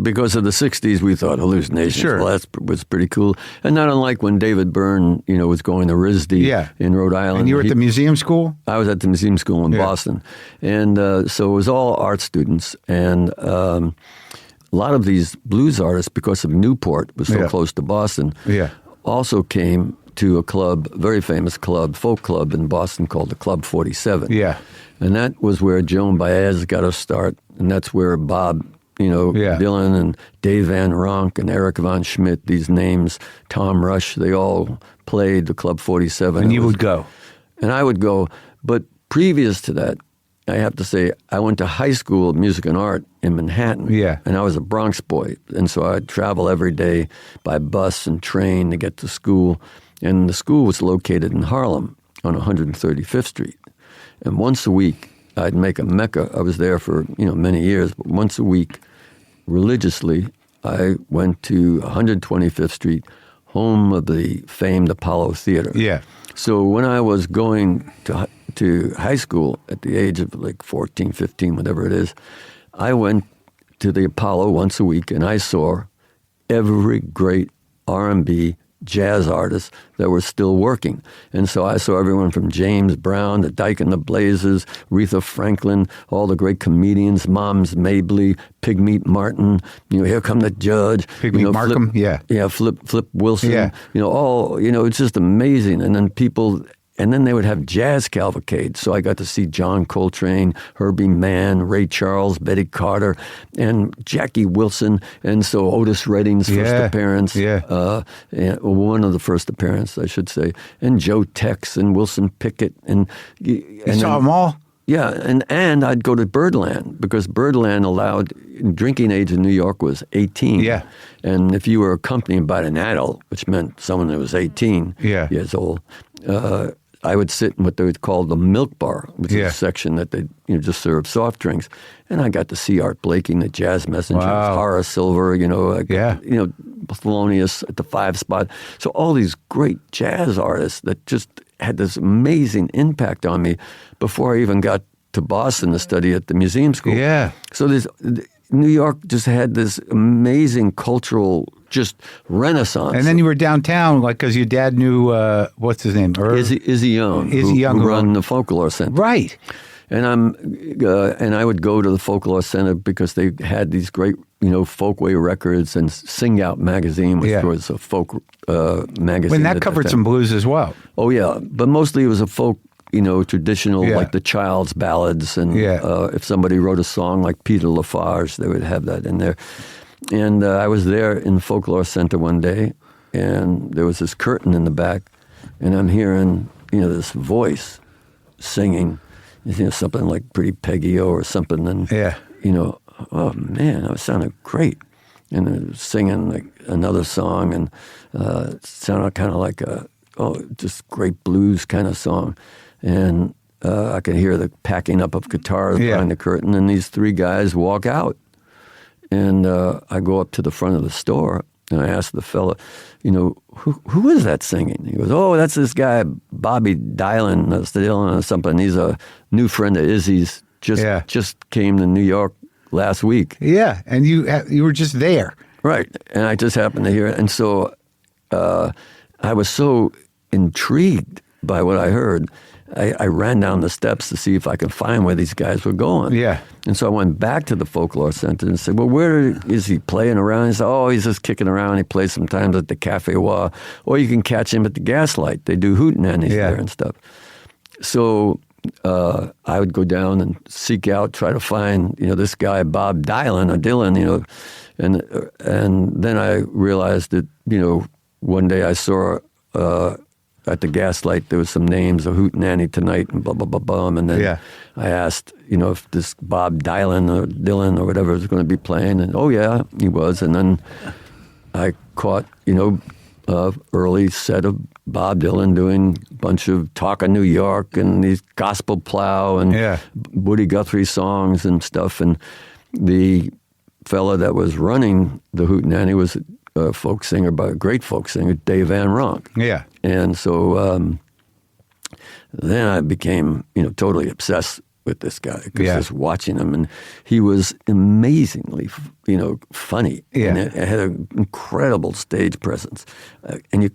because of the 60s, we thought Hallucinations. Sure. Well, that was pretty cool. And not unlike when David Byrne, was going to RISD in Rhode Island. And you were at the museum school? I was at the museum school in Boston. And so it was all art students. And a lot of these blues artists, because of Newport, was so close to Boston, also came to a club, very famous club, folk club in Boston called the Club 47. Yeah. And that was where Joan Baez got her start. And that's where Bob, Dylan and Dave Van Ronk and Eric Von Schmidt, these names, Tom Rush, they all played the Club 47. And you would go? And I would go. But previous to that, I have to say, I went to high school of music and art in Manhattan. Yeah. And I was a Bronx boy. And so I'd travel every day by bus and train to get to school. And the school was located in Harlem on 135th Street. And once a week, I'd make a mecca. I was there for, many years. But once a week, religiously, I went to 125th Street, home of the famed Apollo Theater. Yeah. So when I was going to high school at the age of 14, 15, whatever it is, I went to the Apollo once a week, and I saw every great R&B jazz artists that were still working. And so I saw everyone from James Brown, the Dyke and the Blazers, Aretha Franklin, all the great comedians, Moms Mabley, Pigmeat Martin, Here Come the Judge. Pigmeat Markham, Flip Wilson, Yeah. It's just amazing. And then they would have jazz cavalcades. So I got to see John Coltrane, Herbie Mann, Ray Charles, Betty Carter, and Jackie Wilson. And so Otis Redding's first appearance. One of the first appearances, I should say. And Joe Tex and Wilson Pickett. You saw them all? Yeah, and I'd go to Birdland because Birdland allowed, drinking age in New York was 18. Yeah. And if you were accompanied by an adult, which meant someone that was 18 years old, I would sit in what they would call the milk bar, which is a section that they just serve soft drinks. And I got to see Art Blakey, the Jazz Messengers, Horace Silver, Thelonious at the 5 spot. So all these great jazz artists that just had this amazing impact on me before I even got to Boston to study at the museum school. Yeah. So New York just had this amazing cultural just renaissance. And then you were downtown, because your dad knew, what's his name? Izzy Young, who run the Folklore Center. Right. And I would go to the Folklore Center because they had these great, folkway records and Sing Out magazine, which was a folk magazine. When that covered some blues as well. Oh, yeah. But mostly it was a folk, traditional, like the Child's ballads. And if somebody wrote a song like Peter Lafarge, they would have that in there. And I was there in the Folklore Center one day, and there was this curtain in the back, and I'm hearing, this voice singing, something like Pretty Peggy-O or something. And, oh, man, that sounded great. And I was singing like another song, and it sounded kind of like just great blues kind of song. And I could hear the packing up of guitars behind the curtain, and these 3 guys walk out. And I go up to the front of the store, and I ask the fella, who is that singing? He goes, oh, that's this guy, Bobby Dylan or something. He's a new friend of Izzy's, just came to New York last week. Yeah, and you were just there. Right, and I just happened to hear it. And so I was so intrigued by what I heard, I ran down the steps to see if I could find where these guys were going. Yeah. And so I went back to the Folklore Center and said, well, where is he playing around? He said, oh, he's just kicking around. He plays sometimes at the Cafe Wa, or you can catch him at the Gaslight. They do hootenannies there and stuff. So I would go down and seek out, try to find, this guy, Bob Dylan, and then I realized that, one day I saw at the Gaslight, there was some names of Hootenanny Tonight and blah, blah, blah, blah. And then I asked, if this Bob Dylan or whatever was going to be playing. And, oh, yeah, he was. And then I caught, early set of Bob Dylan doing a bunch of Talk of New York and these Gospel Plow and Woody Guthrie songs and stuff. And the fella that was running the Hootenanny was a folk singer, a great folk singer, Dave Van Ronk. Yeah. And so then I became, totally obsessed with this guy because just watching him, and he was amazingly, funny. Yeah. And had an incredible stage presence, and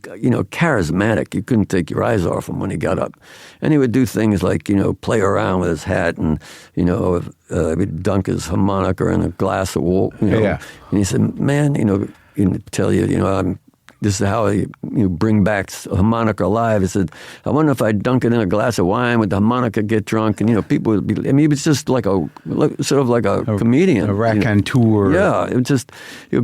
charismatic. You couldn't take your eyes off him when he got up, and he would do things like play around with his hat, and he'd dunk his harmonica in a glass of water. And he said, "Man, he'd tell you, this is how you bring back harmonica alive." He said, "I wonder if I dunk it in a glass of wine, would the harmonica get drunk?" And people would be. I mean, he was just like a comedian, a raconteur. Yeah, it was just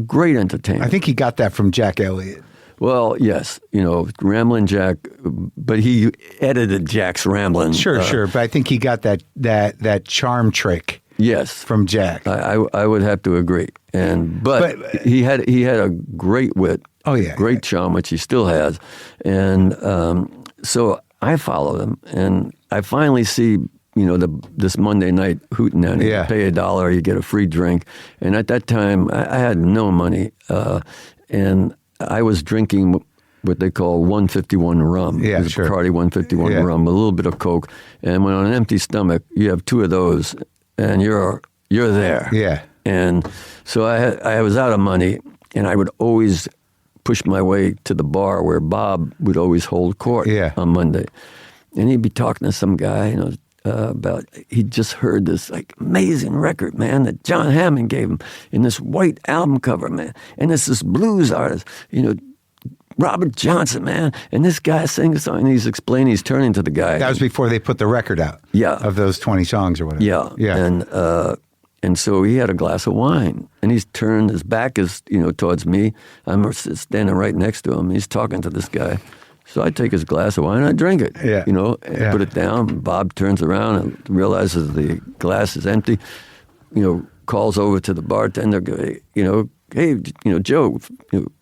great entertainment. I think he got that from Jack Elliott. Well, yes, Ramblin' Jack, but he edited Jack's Ramblin'. Sure, but I think he got that charm trick. Yes, from Jack. I would have to agree, but he had a great wit. Oh yeah, great charm, which he still has, and so I followed him, and I finally see this Monday night hootenanny. You pay $1, you get a free drink, and at that time I had no money, and I was drinking what they call 151 rum. Yeah, sure. Bacardi 151 rum, a little bit of Coke, and when on an empty stomach you have 2 of those, and you're there. Yeah. And so I was out of money, and I would always push my way to the bar where Bob would always hold court on Monday. And he'd be talking to some guy, about he'd just heard this like amazing record, man, that John Hammond gave him in this white album cover, man. And it's this blues artist, Robert Johnson, man. And this guy sings a song, and he's explaining, he's turning to the guy. That was before they put the record out. Yeah. Of those 20 songs or whatever. Yeah. Yeah. And so he had a glass of wine, and he's turned, his back is, towards me. I'm standing right next to him. He's talking to this guy. So I take his glass of wine and I drink it, and put it down. Bob turns around and realizes the glass is empty, calls over to the bartender, hey, Joe.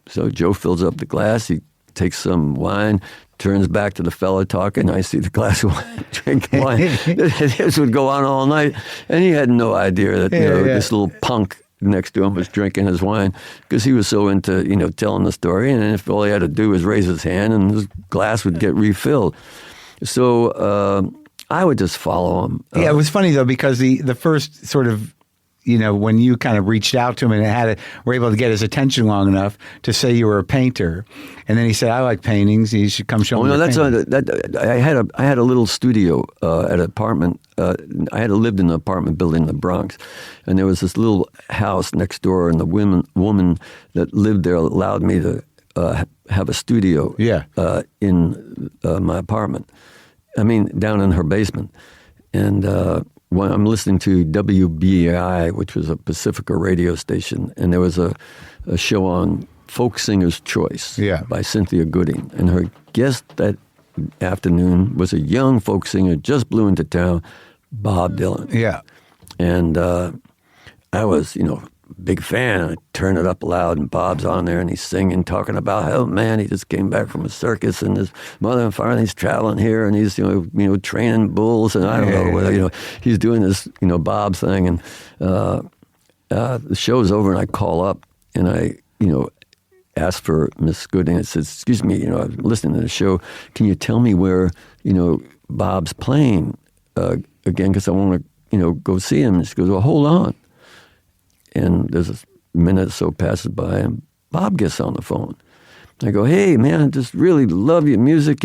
So Joe fills up the glass. He takes some wine, turns back to the fella talking. I see the glass of wine, drinking wine. This would go on all night. And he had no idea that this little punk next to him was drinking his wine because he was so into, telling the story. And if all he had to do was raise his hand and his glass would get refilled. So I would just follow him. It was funny, though, because the first sort of, when you kind of reached out to him and were able to get his attention long enough to say you were a painter, and then he said, "I like paintings. You should come show me." No, I had a little studio at an apartment. I had lived in an apartment building in the Bronx, and there was this little house next door, and the woman that lived there allowed me to have a studio. In my apartment. I mean, down in her basement, and. When I'm listening to WBAI, which was a Pacifica radio station, and there was a show on Folk Singer's Choice by Cynthia Gooding. And her guest that afternoon was a young folk singer, just blew into town, Bob Dylan. Yeah. And I was, big fan. I turn it up loud, and Bob's on there, and he's singing, talking about how, man, he just came back from a circus, and his mother and father, and he's traveling here, and he's, training bulls, and I don't know whether, he's doing this, Bob thing, and the show's over, and I call up, and I, asked for Miss Gooding. I said, "Excuse me, I'm listening to the show. Can you tell me where, Bob's playing again? Because I want to, go see him." And she goes, "Well, hold on." And there's a minute or so passes by, and Bob gets on the phone. I go, "Hey, man, I just really love your music,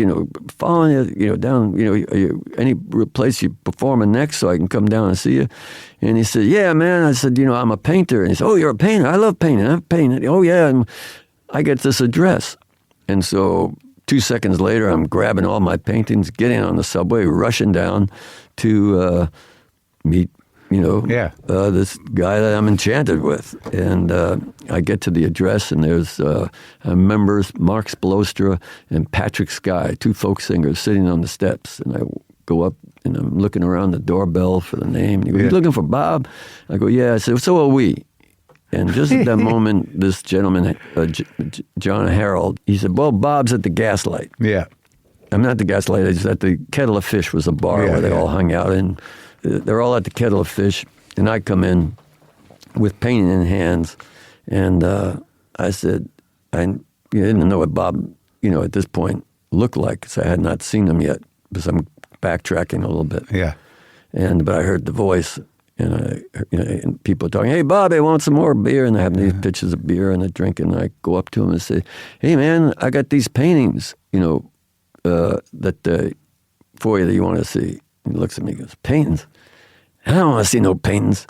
following you, down, are you, any place you performing next so I can come down and see you?" And he said, "Yeah, man." I said, "I'm a painter." And he said, "Oh, you're a painter? I love painting. I'm painting." "Oh, yeah." And I get this address. And so 2 seconds later, I'm grabbing all my paintings, getting on the subway, rushing down to meet this guy that I'm enchanted with. And I get to the address, and there's members, Marc Spolostra and Patrick Skye, two folk singers sitting on the steps. And I go up, and I'm looking around the doorbell for the name. And he goes, "You looking for Bob?" I go, "Yeah." I said, "So are we." And just at that moment, this gentleman, John Harold, he said, "Well, Bob's at the Gaslight." Yeah. I'm not the Gaslight. It's at the Kettle of Fish was a bar where they all hung out. And they're all at the Kettle of Fish. And I come in with painting in hands. And I said, I didn't know what Bob, at this point looked like, because I had not seen him yet, because I'm backtracking a little bit. Yeah. But I heard the voice. And and people are talking, "Hey, Bob, I want some more beer." And they have these pitchers of beer and a drink. And I go up to him and say, "Hey, man, I got these paintings, that for you that you want to see." He looks at me and goes, "Paintings? I don't want to see no paintings."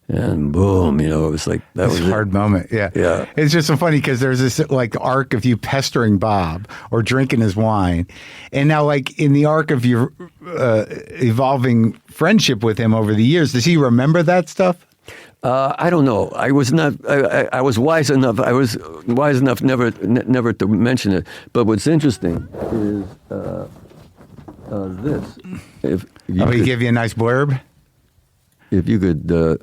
And boom, it was like, that was a hard moment. Yeah. Yeah. It's just so funny because there's this arc of you pestering Bob or drinking his wine. And now in the arc of your evolving friendship with him over the years, does he remember that stuff? I don't know. I was not. I was wise enough. I was wise enough never to mention it. But what's interesting is this. He gave you a nice blurb? If you could...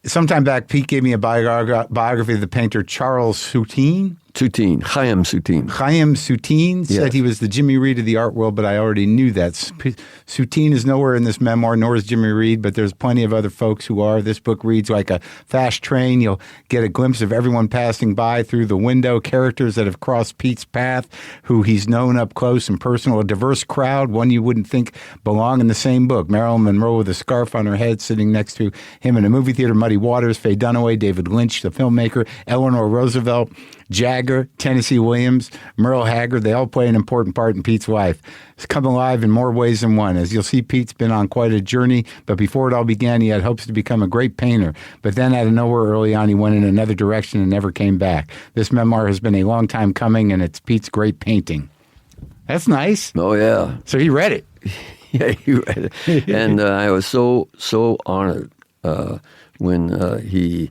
Sometime back, Pete gave me a biography of the painter Charles Soutine. Chaim Soutine. Chaim Soutine said he was the Jimmy Reed of the art world, but I already knew that. Soutine is nowhere in this memoir, nor is Jimmy Reed, but there's plenty of other folks who are. This book reads like a fast train. You'll get a glimpse of everyone passing by through the window, characters that have crossed Pete's path, who he's known up close and personal, a diverse crowd, one you wouldn't think belong in the same book. Marilyn Monroe with a scarf on her head sitting next to him in a movie theater, Muddy Waters, Faye Dunaway, David Lynch, the filmmaker, Eleanor Roosevelt, Jagger, Tennessee Williams, Merle Haggard, they all play an important part in Pete's life. It's come alive in more ways than one. As you'll see, Pete's been on quite a journey, but before it all began, he had hopes to become a great painter. But then out of nowhere early on, he went in another direction and never came back. This memoir has been a long time coming, and it's Pete's great painting. That's nice. Oh, yeah. So he read it. Yeah, he read it. And I was so honored when he,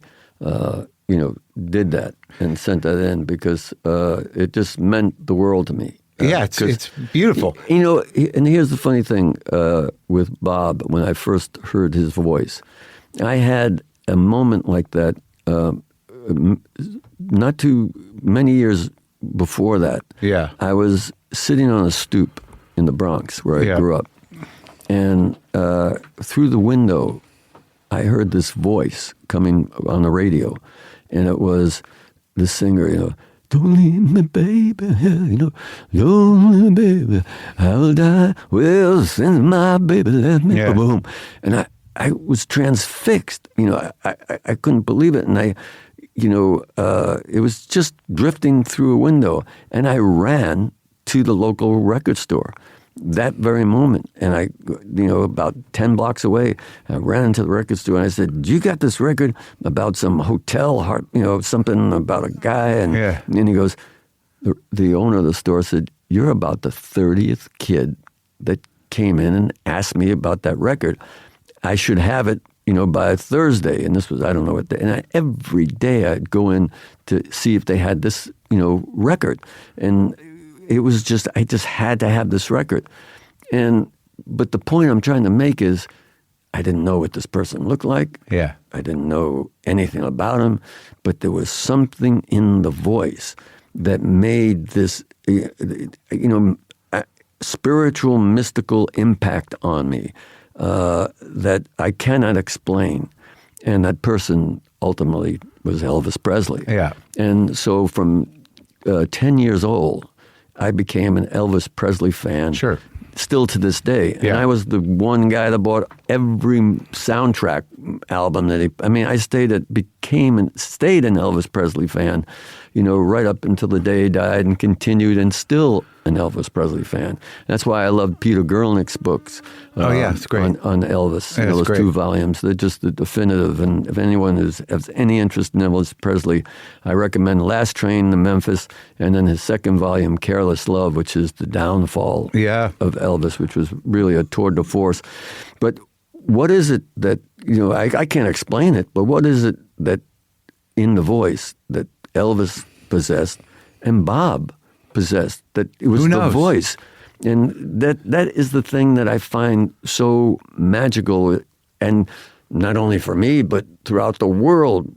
did that and sent that in, because it just meant the world to me. Yeah, it's beautiful. And here's the funny thing with Bob. When I first heard his voice, I had a moment like that not too many years before that. Yeah. I was sitting on a stoop in the Bronx where I grew up. And through the window, I heard this voice coming on the radio. And it was the singer, don't leave me, baby, don't leave me, baby, I will die. Well, since my baby left me, boom. And I was transfixed, I couldn't believe it. And it was just drifting through a window. And I ran to the local record store that very moment. And I, about 10 blocks away, I ran into the record store and I said, you got this record about some hotel, something about a guy? And he goes, the owner of the store said, you're about the 30th kid that came in and asked me about that record. I should have it, by Thursday. And this was, I don't know what day. And every day I'd go in to see if they had this, record. And it was just, I just had to have this record. But the point I'm trying to make is, I didn't know what this person looked like. Yeah. I didn't know anything about him, but there was something in the voice that made this, spiritual, mystical impact on me that I cannot explain. And that person ultimately was Elvis Presley. Yeah. And so from 10 years old, I became an Elvis Presley fan. Sure. Still to this day. And I was the one guy that bought every soundtrack album that I stayed an Elvis Presley fan, right up until the day he died, and continued and still an Elvis Presley fan. That's why I love Peter Guralnick's books. It's great. On Elvis. Yeah, those great. 2 volumes. They're just the definitive. And if anyone has any interest in Elvis Presley, I recommend Last Train to Memphis, and then his second volume, Careless Love, which is the downfall of Elvis, which was really a tour de force. But what is it that, I can't explain it, but what is it that in the voice that Elvis possessed and Bob possessed, that it was the voice? And that is the thing that I find so magical, and not only for me, but throughout the world.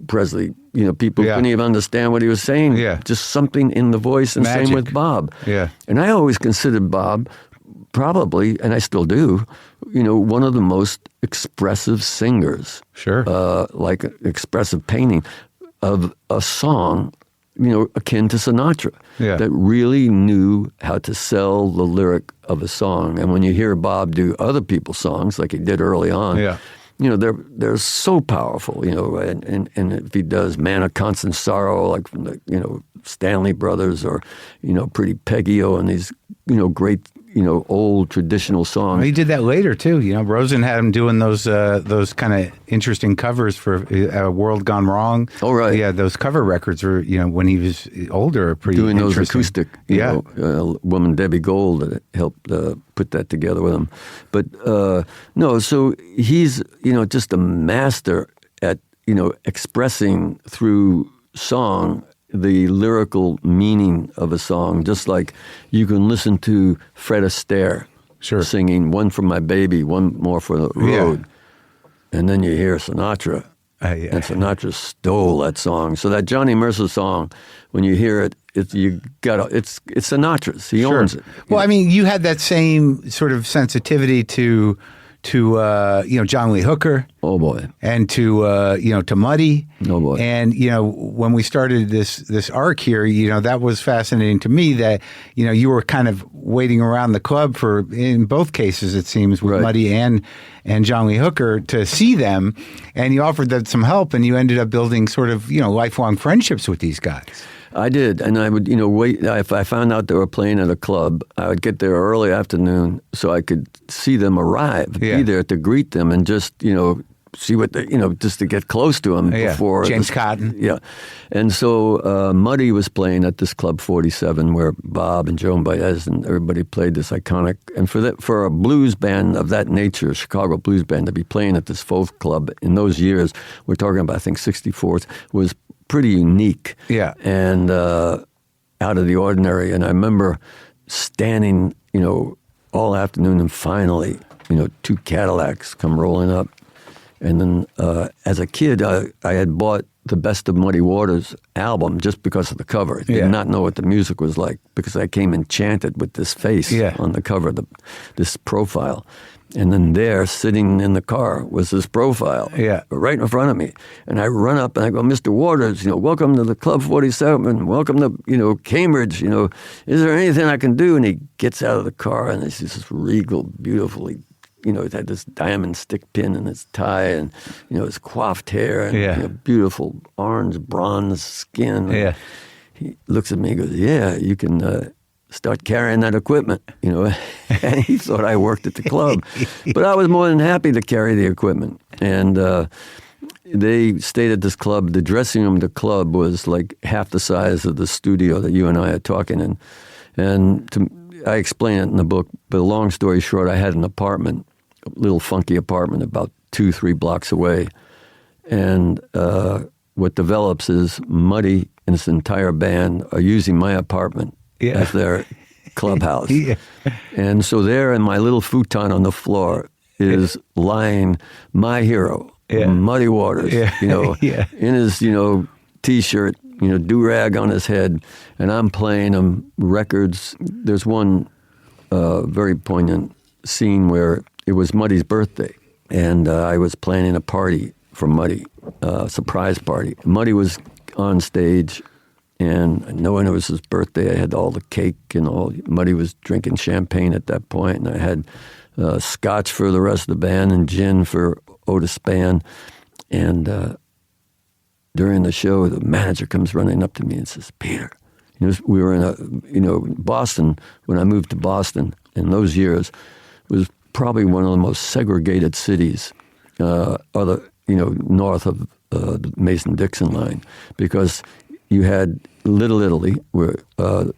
Presley, people couldn't even understand what he was saying. Yeah. Just something in the voice, and same with Bob. Yeah. And I always considered Bob probably, and I still do, one of the most expressive singers. Sure. Like expressive painting of a song, akin to Sinatra, that really knew how to sell the lyric of a song. And when you hear Bob do other people's songs, like he did early on, they're so powerful, and if he does Man of Constant Sorrow, like from the, Stanley Brothers, or, Pretty Peggy-O, and these, great, old traditional songs. Well, he did that later too. Rosen had him doing those kind of interesting covers for World Gone Wrong. Oh, right. Yeah, those cover records were, when he was older, are pretty doing interesting. Those acoustic, woman Debbie Gold that helped put that together with him. But no, so he's, just a master at, expressing through song the lyrical meaning of a song, just like you can listen to Fred Astaire singing One for My Baby, One More for the Road, and then you hear Sinatra, and Sinatra stole that song. So that Johnny Mercer song, when you hear it, it's Sinatra's. He owns it. Well, you had that same sort of sensitivity to John Lee Hooker. Oh boy. And to Muddy. Oh boy. And when we started this arc here, that was fascinating to me, that you were kind of waiting around the club for, in both cases it seems, with Muddy and John Lee Hooker, to see them, and you offered them some help, and you ended up building sort of lifelong friendships with these guys. I did, and I would, wait. If I found out they were playing at a club, I would get there early afternoon so I could see them arrive, be there to greet them, and just, see what they, just to get close to them before. James Cotton. Yeah. And so Muddy was playing at this Club 47 where Bob and Joan Baez and everybody played this iconic, and for a blues band of that nature, Chicago blues band, to be playing at this folk club in those years, we're talking about, I think, 64, was pretty unique. Yeah. And out of the ordinary. And I remember standing, all afternoon, and finally, two Cadillacs come rolling up. And then as a kid, I had bought the Best of Muddy Waters album just because of the cover. I did not know what the music was like because I came enchanted with this face on the cover, this profile. And then there, sitting in the car, was this profile right in front of me. And I run up and I go, Mr. Waters, welcome to the Club 47, welcome to, Cambridge, is there anything I can do? And he gets out of the car and he's this regal, beautifully, it had this diamond stick pin in his tie and, his coiffed hair and beautiful orange bronze skin. Yeah. He looks at me and goes, you can start carrying that equipment, And he thought I worked at the club. But I was more than happy to carry the equipment. And they stayed at this club. The dressing room of the club was like half the size of the studio that you and I are talking in. And I explain it in the book, but long story short, I had an apartment, a little funky apartment about 2-3 blocks away. And what develops is Muddy and his entire band are using my apartment as their clubhouse. And so there in my little futon on the floor is lying my hero, Muddy Waters, in his, T-shirt, do-rag on his head, and I'm playing him records. There's one very poignant scene where it was Muddy's birthday, and I was planning a party for Muddy, a surprise party. Muddy was on stage, and knowing it was his birthday, I had all the cake and all. Muddy was drinking champagne at that point, and I had scotch for the rest of the band and gin for Otis Spann. And during the show, the manager comes running up to me and says, "Peter," we were in Boston. When I moved to Boston in those years, it was probably one of the most segregated cities, north of the Mason-Dixon line, because you had Little Italy, where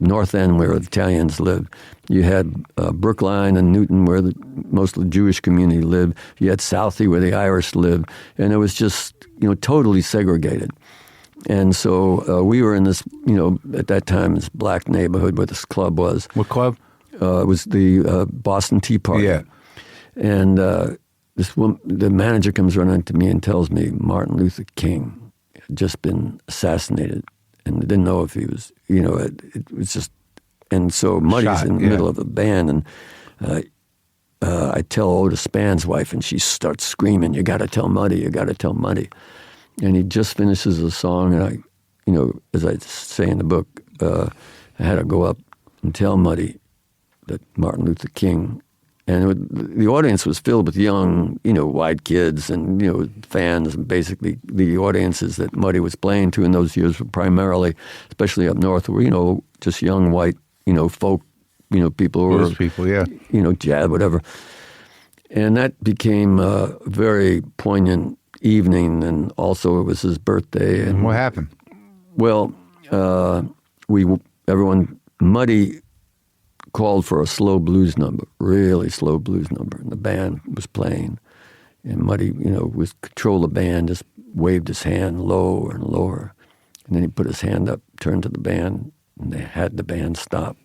North End, where the Italians lived. You had Brookline and Newton, where most of the Jewish community lived. You had Southie, where the Irish lived, and it was just totally segregated. And so we were in this, at that time, this black neighborhood where this club was. What club? It was the Boston Tea Party. Yeah. And the manager comes running to me and tells me Martin Luther King had just been assassinated, and I didn't know if he was, it was just, and so Muddy's in the middle of the band, and I tell Otis Spann's wife, and she starts screaming, "You got to tell Muddy, you got to tell Muddy." And he just finishes the song, and I, as I say in the book, I had to go up and tell Muddy that Martin Luther King. And the audience was filled with young, white kids and, fans. And basically, the audiences that Muddy was playing to in those years were primarily, especially up north, were, just young white, folk, people who Those were, people, jazz, whatever. And that became a very poignant evening. And also, it was his birthday. And what happened? Well, Muddy called for a slow blues number, really slow blues number, and the band was playing. And Muddy, was control the band, just waved his hand lower and lower. And then he put his hand up, turned to the band, and they had the band stop.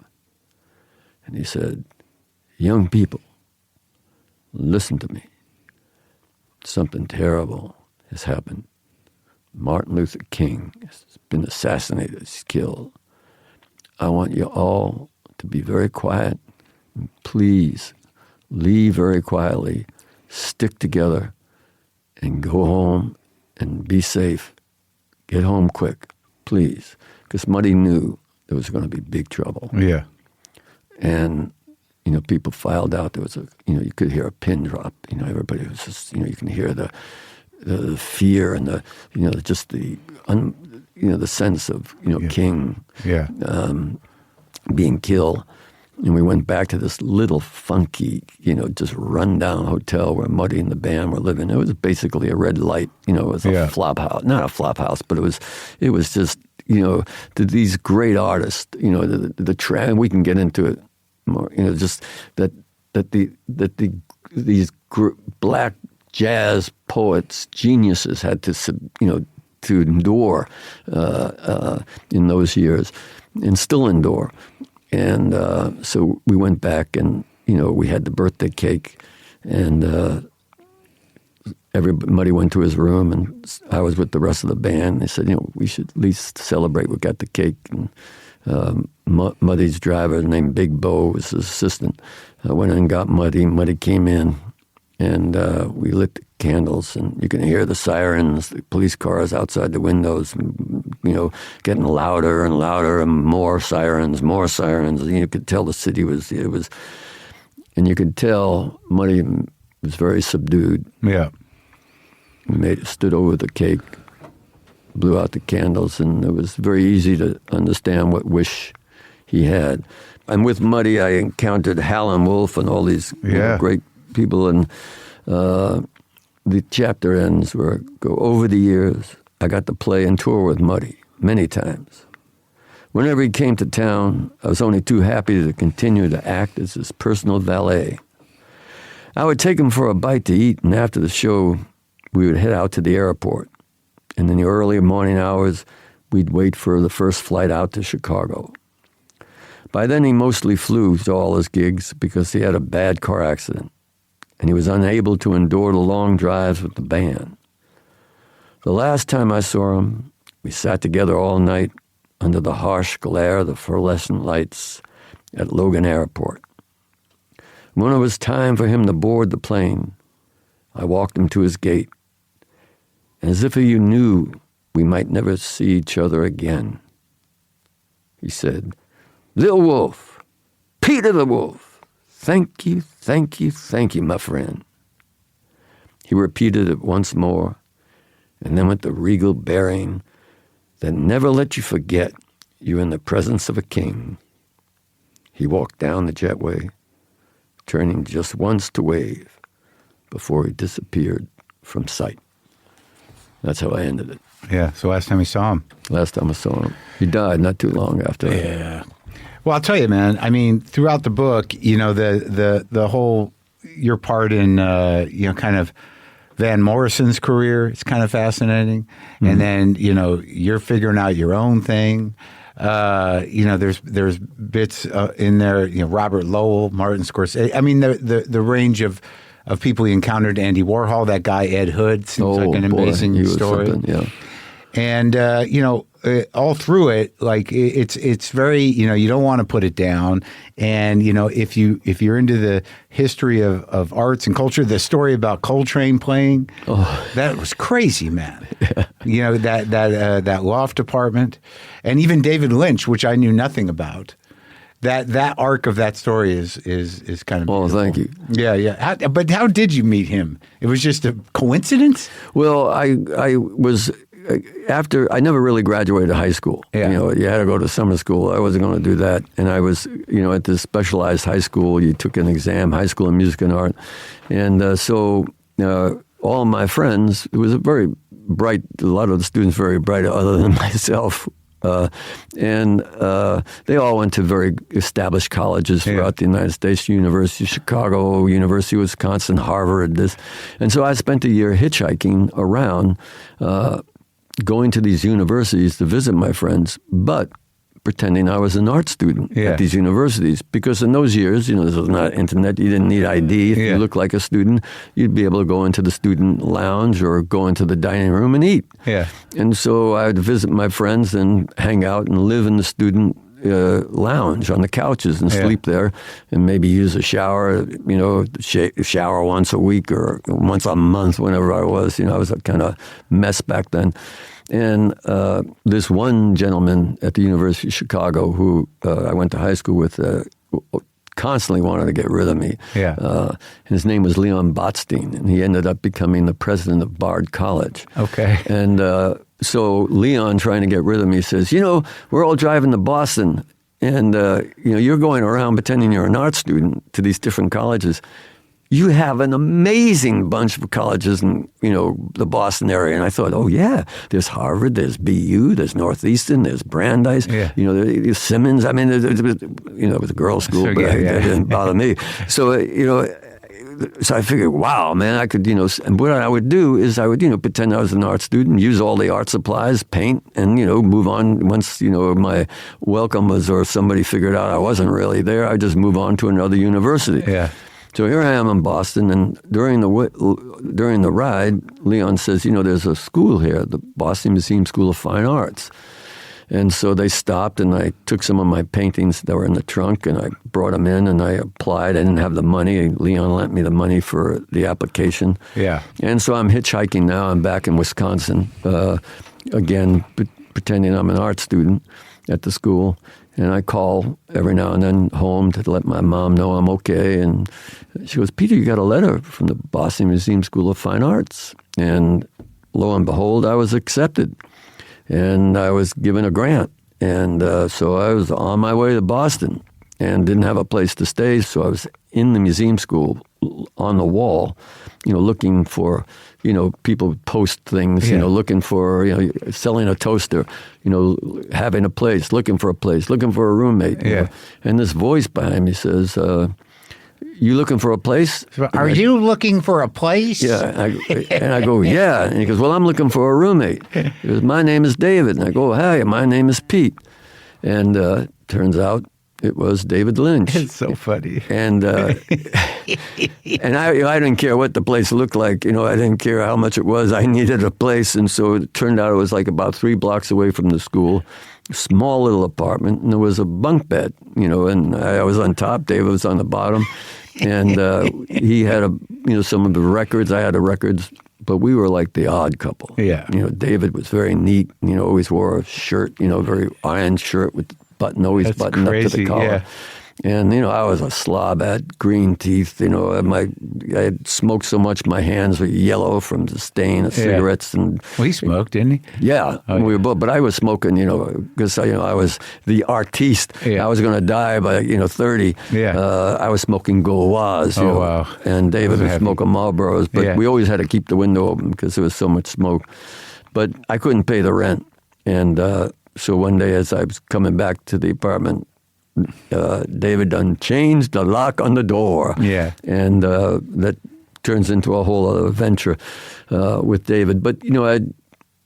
And he said, "Young people, listen to me. Something terrible has happened. Martin Luther King has been assassinated, he's killed. I want you all to be very quiet. Please leave very quietly, stick together, and go home and be safe. Get home quick, please." Because Muddy knew there was going to be big trouble. Yeah. And, people filed out. There was you could hear a pin drop. Everybody was just, you can hear the fear and just the the sense of, King Yeah. being killed. And we went back to this little funky, just rundown hotel where Muddy and the band were living. It was basically a red light, it was a flop house. Not a flop house, but it was just, these great artists, and we can get into it more, just these black jazz poets, geniuses had to, to endure in those years and still endure. And so we went back and, we had the birthday cake and everybody went to his room and I was with the rest of the band. They said, we should at least celebrate. We got the cake. And Muddy's driver named Big Bo was his assistant. I went in and got Muddy. Muddy came in and we lit the candles and you can hear the sirens, the police cars outside the windows, getting louder and louder and more sirens. And you could tell the city was, and you could tell Muddy was very subdued. Yeah. Stood over the cake, blew out the candles, and it was very easy to understand what wish he had. And with Muddy, I encountered Howlin' Wolf and all these great people, and the chapter ends where over the years, I got to play and tour with Muddy many times. Whenever he came to town, I was only too happy to continue to act as his personal valet. I would take him for a bite to eat, and after the show, we would head out to the airport. And in the early morning hours, we'd wait for the first flight out to Chicago. By then, he mostly flew to all his gigs because he had a bad car accident, and he was unable to endure the long drives with the band. The last time I saw him, we sat together all night under the harsh glare of the fluorescent lights at Logan Airport. When it was time for him to board the plane, I walked him to his gate, as if he knew we might never see each other again. He said, "Lil Wolf, Peter the Wolf, thank you, my friend." He repeated it once more, and then with the regal bearing that never let you forget you're in the presence of a king, he walked down the jetway, turning just once to wave before he disappeared from sight. That's how I ended it. Yeah, so last time you saw him? Last time I saw him. He died not too long after that. Yeah. Well, I'll tell you, man, I mean, throughout the book, the whole, your part in, kind of Van Morrison's career, it's kind of fascinating. Mm-hmm. And then, you're figuring out your own thing. There's bits in there, Robert Lowell, Martin Scorsese. I mean, the range of people you encountered, Andy Warhol, that guy Ed Hood, seems like an amazing story. Yeah. And all through it, like it's very, you don't want to put it down. And if you're into the history of arts and culture, the story about Coltrane playing, that was crazy, man. Yeah. That loft apartment, and even David Lynch, which I knew nothing about. That arc of that story is kind of beautiful. Thank you. Yeah. But how did you meet him? It was just a coincidence? Well, I was after I never really graduated high school. Yeah. You had to go to summer school. I wasn't going to do that, and I was at this specialized high school. You took an exam, high school in music and art, and so all my friends. It was a very bright. A lot of the students very bright, other than myself. And they all went to very established colleges throughout the United States, University of Chicago, University of Wisconsin, Harvard, And so I spent a year hitchhiking around, going to these universities to visit my friends, but pretending I was an art student at these universities. Because in those years, this was not internet, you didn't need ID. If you looked like a student, you'd be able to go into the student lounge or go into the dining room and eat. Yeah. And so I'd visit my friends and hang out and live in the student lounge on the couches and sleep there and maybe use a shower, shower once a week or once a month, whenever I was. I was a kind of mess back then. And this one gentleman at the University of Chicago who I went to high school with constantly wanted to get rid of me. Yeah. His name was Leon Botstein, and he ended up becoming the president of Bard College. Okay. And So Leon, trying to get rid of me, says, we're all driving to Boston, and you're going around pretending you're an art student to these different colleges. You have an amazing bunch of colleges in, the Boston area. And I thought, oh, yeah, there's Harvard, there's BU, there's Northeastern, there's Brandeis, there's Simmons. I mean, it was a girls' school, but it didn't bother me. So, so I figured, wow, man, I could, and what I would do is I would, pretend I was an art student, use all the art supplies, paint, and, move on. Once, my welcome was, or somebody figured out I wasn't really there, I'd just move on to another university. Yeah. So here I am in Boston, and during the ride, Leon says, there's a school here, the Boston Museum School of Fine Arts. And so they stopped, and I took some of my paintings that were in the trunk, and I brought them in, and I applied. I didn't have the money. Leon lent me the money for the application. Yeah. And so I'm hitchhiking now. I'm back in Wisconsin, again, pretending I'm an art student at the school. And I call every now and then home to let my mom know I'm okay. And she goes, Peter, you got a letter from the Boston Museum School of Fine Arts. And lo and behold, I was accepted. And I was given a grant. And so I was on my way to Boston and didn't have a place to stay. So I was in the museum school on the wall, looking for, people post things, looking for, selling a toaster, having a place, looking for a roommate. And this voice behind me says, you looking for a place? Are you looking for a place? Yeah. And I go, yeah. And he goes, well, I'm looking for a roommate. He goes, my name is David. And I go, hi, my name is Pete. And turns out it was David Lynch. It's so funny. And and I didn't care what the place looked like. I didn't care how much it was. I needed a place. And so it turned out it was like about 3 blocks away from the school. Small little apartment, and there was a bunk bed, and I was on top, David was on the bottom, and he had some of the records, I had the records, but we were like the odd couple. Yeah. David was very neat, always wore a shirt, very iron shirt with button, always That's buttoned crazy, up to the collar. yeah. And, I was a slob, I had green teeth, I had smoked so much my hands were yellow from the stain of cigarettes. And well, he smoked, didn't he? Yeah, we were both, but I was smoking, because, I was the artiste. Yeah. I was going to die by, 30. Yeah. I was smoking Gauloises, wow. And David was smoking Marlboros, but we always had to keep the window open because there was so much smoke. But I couldn't pay the rent. And so one day as I was coming back to the apartment, David done changed the lock on the door. Yeah. And that turns into a whole other venture with David. But,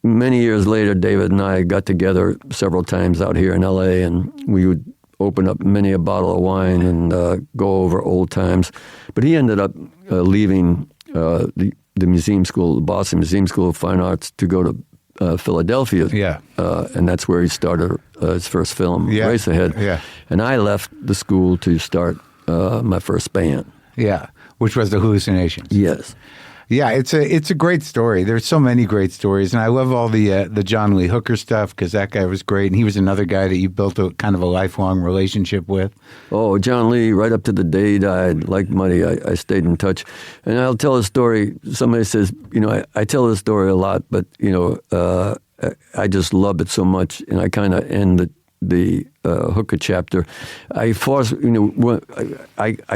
many years later, David and I got together several times out here in L.A., and we would open up many a bottle of wine and go over old times. But he ended up leaving the museum school, the Boston Museum School of Fine Arts, to go to Philadelphia. Yeah. And that's where he started his first film, Race Ahead. Yeah. And I left the school to start my first band. Yeah, which was the Hallucinations. Yes. Yeah, it's a great story. There's so many great stories, and I love all the John Lee Hooker stuff because that guy was great, and he was another guy that you built a kind of a lifelong relationship with. Oh, John Lee, right up to the day he died, like money, I stayed in touch. And I'll tell a story. Somebody says, I tell this story a lot, but, I just love it so much, and I kind of end the Hooker chapter. I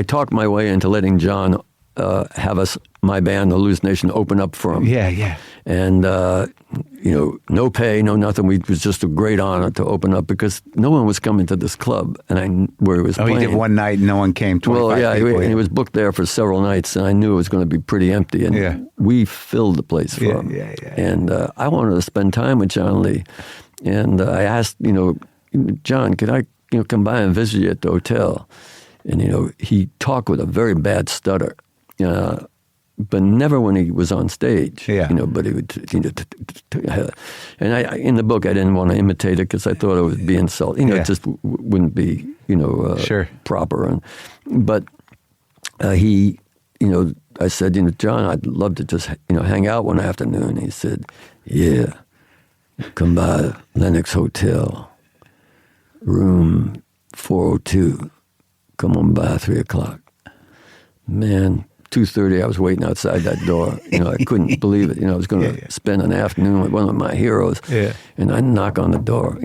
talked my way into letting John have my band, the Hallucination, open up for him. Yeah, yeah. And, no pay, no nothing. It was just a great honor to open up because no one was coming to this club where he was playing. He did one night and no one came, 25 people. And he was booked there for several nights, and I knew it was going to be pretty empty. And we filled the place for him. Yeah. And I wanted to spend time with John Lee. And I asked, John, could I, come by and visit you at the hotel? And, he talked with a very bad stutter. But never when he was on stage. Yeah. But he would, and I in the book I didn't want to imitate it because I thought it would be insulting. It just wouldn't be, sure. proper. But he, I said, John, I'd love to just, hang out one afternoon. He said, yeah, come by Lenox Hotel, room 402. Come on by 3:00. Man, 2:30, I was waiting outside that door. I couldn't believe it. I was going to spend an afternoon with one of my heroes. Yeah. And I knock on the door,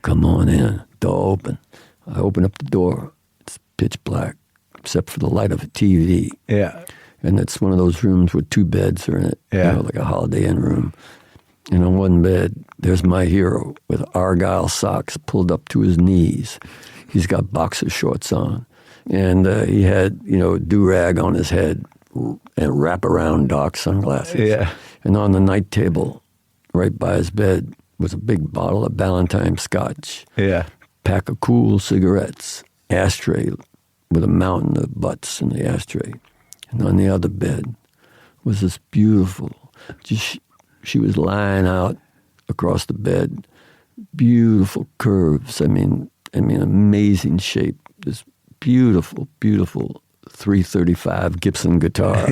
come on in, door open. I open up the door. It's pitch black, except for the light of a TV. Yeah. And it's one of those rooms with 2 beds are in it, like a Holiday Inn room. And on one bed, there's my hero with Argyle socks pulled up to his knees. He's got boxer shorts on. And he had, do-rag on his head and wraparound dark sunglasses. Yeah. And on the night table, right by his bed, was a big bottle of Ballantine scotch. Yeah. Pack of cool cigarettes, ashtray with a mountain of butts in the ashtray. And on the other bed was this beautiful, she was lying out across the bed, beautiful curves. I mean, amazing shape. This beautiful, beautiful 335 Gibson guitar.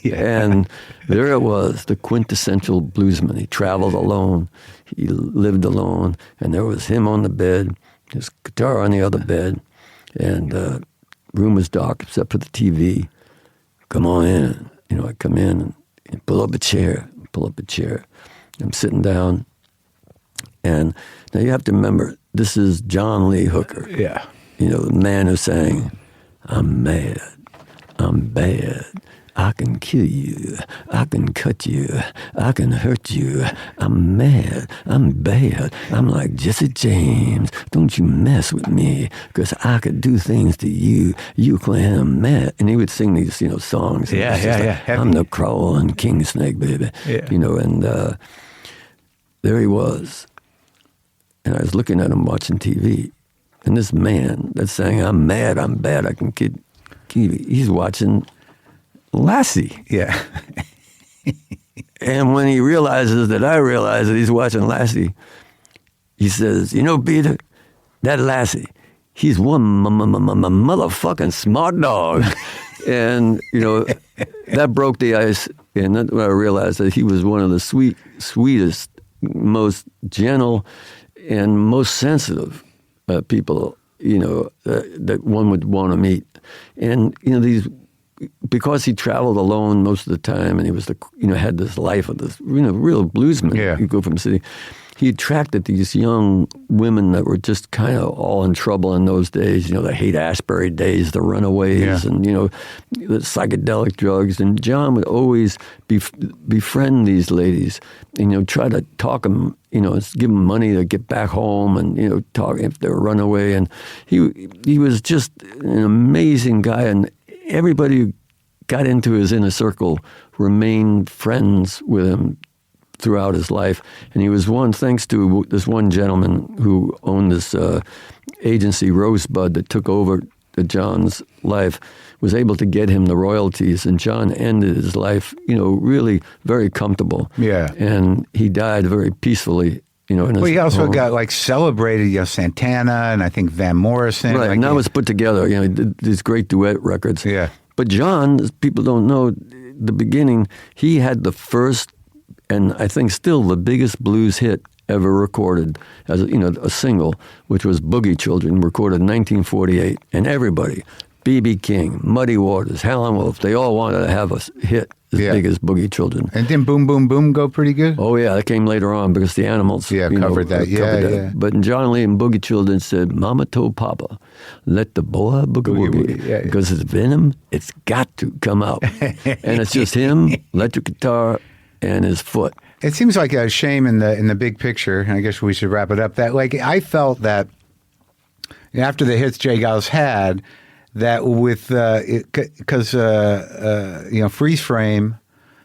And there it was, the quintessential bluesman. He traveled alone. He lived alone. And there was him on the bed, his guitar on the other bed. And room was dark except for the TV. Come on in. I come in and pull up a chair. I'm sitting down. And now you have to remember, this is John Lee Hooker. Yeah. The man who sang, I'm mad, I'm bad, I can kill you, I can cut you, I can hurt you, I'm mad, I'm bad, I'm like Jesse James, don't you mess with me, because I could do things to you, you claim I'm mad. And he would sing these, songs. Yeah. I'm the crow and king snake, baby. Yeah. And there he was. And I was looking at him watching TV. And this man that's saying, I'm mad, I'm bad, I can kill you, he's watching Lassie. Yeah. And when he realizes that I realize that he's watching Lassie, he says, Peter, that Lassie, he's one motherfucking smart dog. And, that broke the ice. And that's when I realized that he was one of the sweetest, most gentle, and most sensitive people, that one would want to meet. And, because he traveled alone most of the time and he was had this life of this, real bluesman. Yeah. You go from city. He attracted these young women that were just kind of all in trouble in those days, the Haight-Ashbury days, the runaways, and, the psychedelic drugs. And John would always befriend these ladies and, try to talk them, give them money to get back home and, talk if they're runaway. And he was just an amazing guy. And everybody who got into his inner circle remained friends with him throughout his life. And he was thanks to this one gentleman who owned this agency, Rosebud, that took over John's life, was able to get him the royalties. And John ended his life, really very comfortable. Yeah. And he died very peacefully. Well, he also got celebrated, Santana and I think Van Morrison. Right, and that was put together, he did these great duet records. Yeah. But John, as people don't know, the beginning, he had the first, and I think still the biggest blues hit ever recorded as a single, which was Boogie Children, recorded in 1948. And everybody, B.B. King, Muddy Waters, Howlin' Wolf, they all wanted to have a hit as big as Boogie Children. And didn't Boom Boom Boom go pretty good? Oh, yeah, that came later on because the Animals covered that. Yeah. But John Lee and Boogie Children said, Mama told Papa, let the boy boogie woogie. Because it's venom, it's got to come out. And it's just him, electric guitar, and his foot. It seems like a shame in the big picture, and I guess we should wrap it up, that I felt that after the hits J. Geils had, that with because Freeze Frame,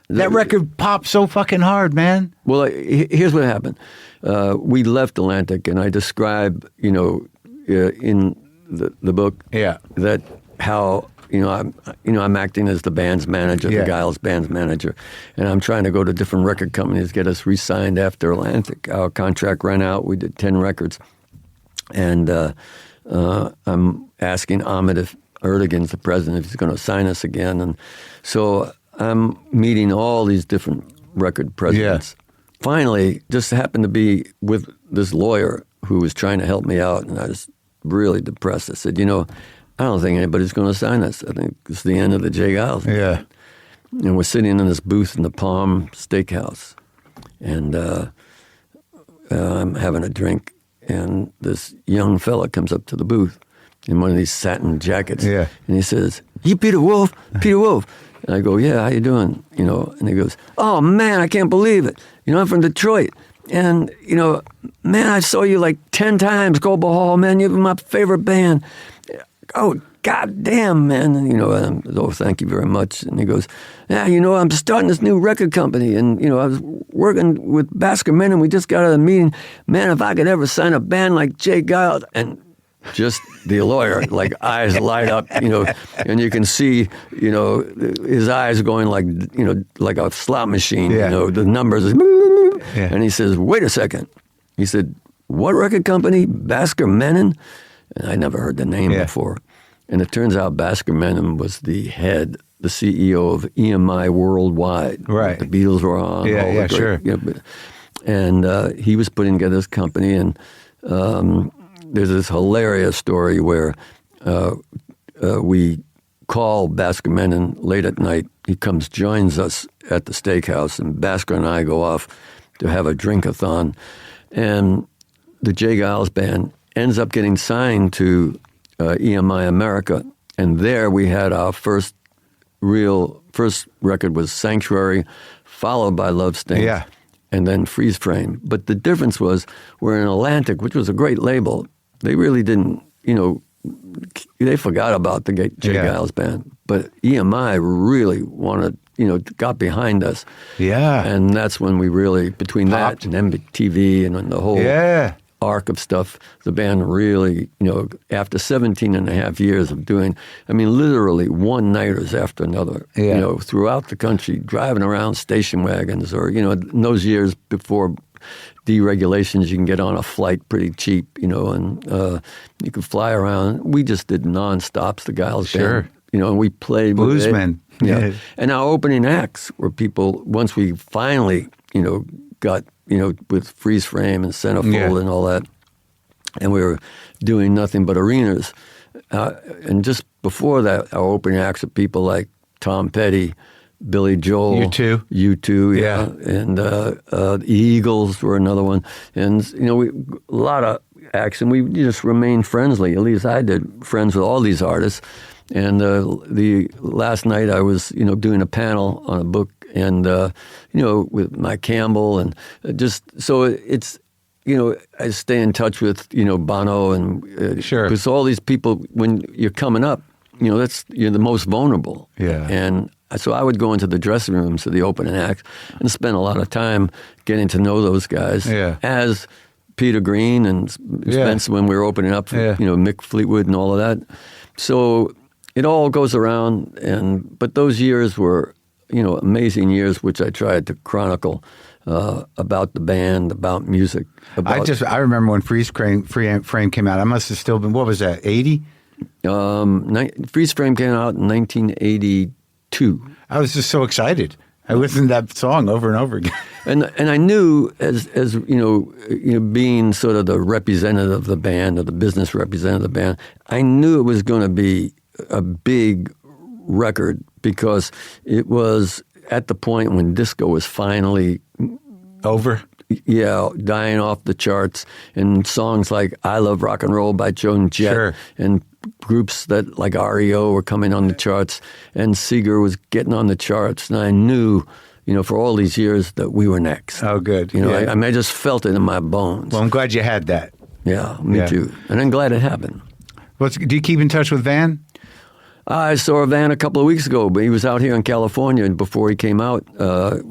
that record popped so fucking hard, man. Well, here's what happened. We left Atlantic, and I describe in the book that how I'm acting as the band's manager, the Geils Band's manager, and I'm trying to go to different record companies, get us re-signed after Atlantic. Our contract ran out. We did 10 records, and I'm asking Ahmet Erdogan's the president, if he's going to sign us again. And so I'm meeting all these different record presidents. Yeah. Finally, just happened to be with this lawyer who was trying to help me out, and I was really depressed. I said, I don't think anybody's going to sign this. I think it's the end of the J. Geils. Yeah. And we're sitting in this booth in the Palm Steakhouse, and I'm having a drink, and this young fella comes up to the booth in one of these satin jackets, yeah. and he says, "You Peter Wolf? Peter Wolf?" And I go, "Yeah, how you doing?" And he goes, "Oh man, I can't believe it. I'm from Detroit, and man, I saw you like 10 times, Global Hall, man. You're my favorite band. Oh, God damn, man." And, "Oh, thank you very much." And he goes, "Yeah, I'm starting this new record company, and, I was working with Basker Men, and we just got out of the meeting. Man, if I could ever sign a band like J. Geils," and just the lawyer, like, eyes light up, and you can see, his eyes going like a slot machine, the numbers. Yeah. And he says, "Wait a second." He said, "What record company? Basker Menon?" And I never heard the name before. And it turns out Basker Menon was the CEO of EMI Worldwide. Right. The Beatles were on. Yeah, sure. And he was putting together this company, and there's this hilarious story where we call Basker Menon late at night. He comes, joins us at the steakhouse, and Basker and I go off to have a drink-a-thon. And the J. Geils Band ends up getting signed to EMI America, and there we had our first record was Sanctuary, followed by Love Sting, and then Freeze Frame. But the difference was we're in Atlantic, which was a great label. They really didn't, they forgot about the J. Geils Band, but EMI really wanted, got behind us. Yeah. And that's when we really, between that and MTV and the whole arc of stuff, the band really, after 17 and a half years of doing, literally one-nighters after another, throughout the country, driving around station wagons, or, in those years before deregulations, you can get on a flight pretty cheap, and you could fly around. We just did non-stops, the Geils Band. And we played Bluesmen. Yeah. And our opening acts were people, once we finally, got, with Freeze Frame and Centerfold and all that, and we were doing nothing but arenas. And just before that, our opening acts were people like Tom Petty, Billy Joel. U2, yeah. And the Eagles were another one. And, a lot of acts, and we just remained friendly. At least I did, friends with all these artists. And the last night I was, doing a panel on a book, and, with Mike Campbell, and just, so it's, I stay in touch with, Bono, and sure, because all these people, when you're coming up, you're the most vulnerable. Yeah. And so I would go into the dressing rooms of the opening act and spend a lot of time getting to know those guys as Peter Green and Spence when we were opening up for, Mick Fleetwood and all of that. So it all goes around, but those years were, amazing years, which I tried to chronicle about the band, about music. I remember when Freeze Frame came out. I must have still been, what was that, 80? Freeze Frame came out in 1982. I was just so excited. I listened to that song over and over again. And I knew, as being sort of the representative of the band, or the business representative of the band, I knew it was going to be a big record, because it was at the point when disco was finally over. Yeah, dying off the charts, and songs like "I Love Rock and Roll" by Joan Jett, and groups that like REO were coming on the charts, and Seeger was getting on the charts, and I knew, for all these years that we were next. Oh, good. I just felt it in my bones. Well, I'm glad you had that. Yeah, me too, and I'm glad it happened. Do you keep in touch with Van? I saw Van a couple of weeks ago, but he was out here in California, and before he came out,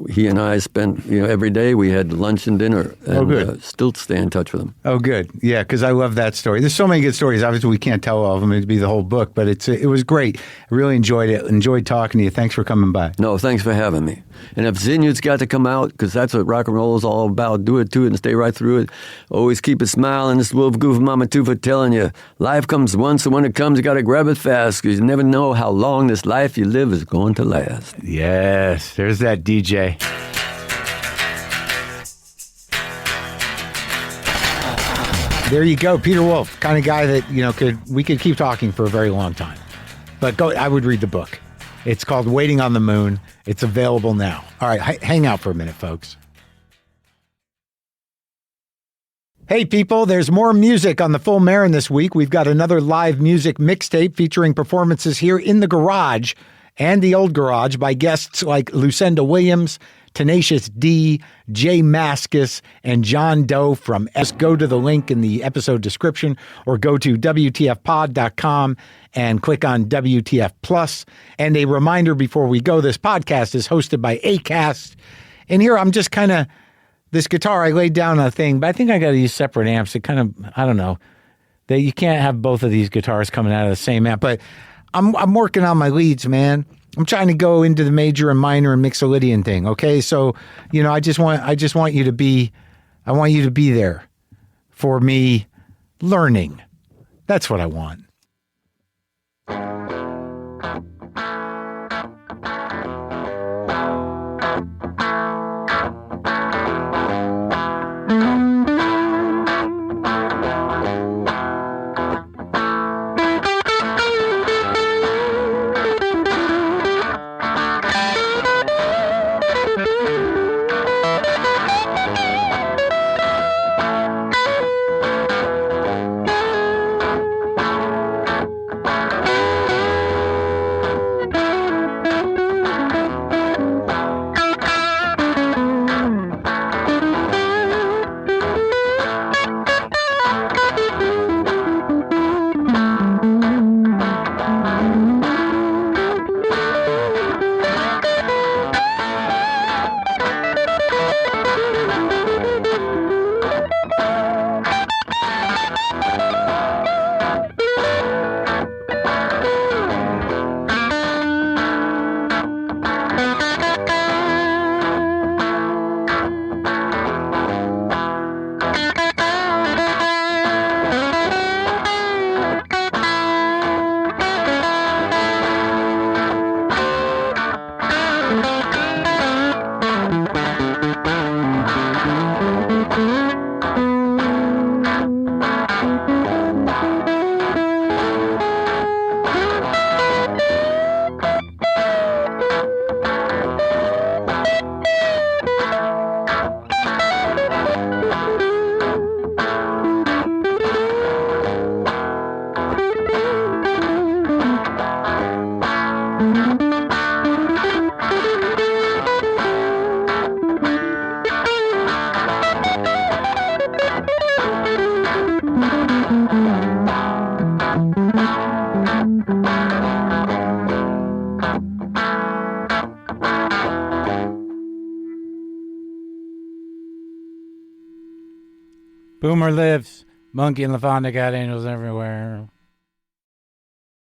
he and I spent, every day we had lunch and dinner, and still stay in touch with him. Oh, good. Yeah, because I love that story. There's so many good stories. Obviously, we can't tell all of them. It'd be the whole book, but it was great. I really enjoyed it. Enjoyed talking to you. Thanks for coming by. No, thanks for having me. And if Zinud's got to come out, because that's what rock and roll is all about, do it to it and stay right through it. Always keep it smiling. This is Wolf Goof Mama Tufa telling you, life comes once, and when it comes, you got to grab it fast, because you never know how long this life you live is going to last. Yes, there's that DJ. There you go. Peter Wolf, kind of guy that, we could keep talking for a very long time. But I would read the book. It's called Waiting on the Moon. It's available now. All right, hang out for a minute, folks. Hey, people, there's more music on the Full Maron this week. We've got another live music mixtape featuring performances here in the garage and the old garage by guests like Lucinda Williams, Tenacious D, Jay Mascis, and John Doe from S. Go to the link in the episode description or go to WTFpod.com and click on WTF Plus. And a reminder before we go, this podcast is hosted by Acast. And here I'm just kind of, this guitar, I laid down a thing, but I think I got to use separate amps. It kind of, I don't know, that you can't have both of these guitars coming out of the same amp. But I'm working on my leads, man. I'm trying to go into the major and minor and mixolydian thing. Okay, so I just want you to be, I want you to be there for me learning. That's what I want. Boomer lives. Monkey and LaFonda got angels everywhere.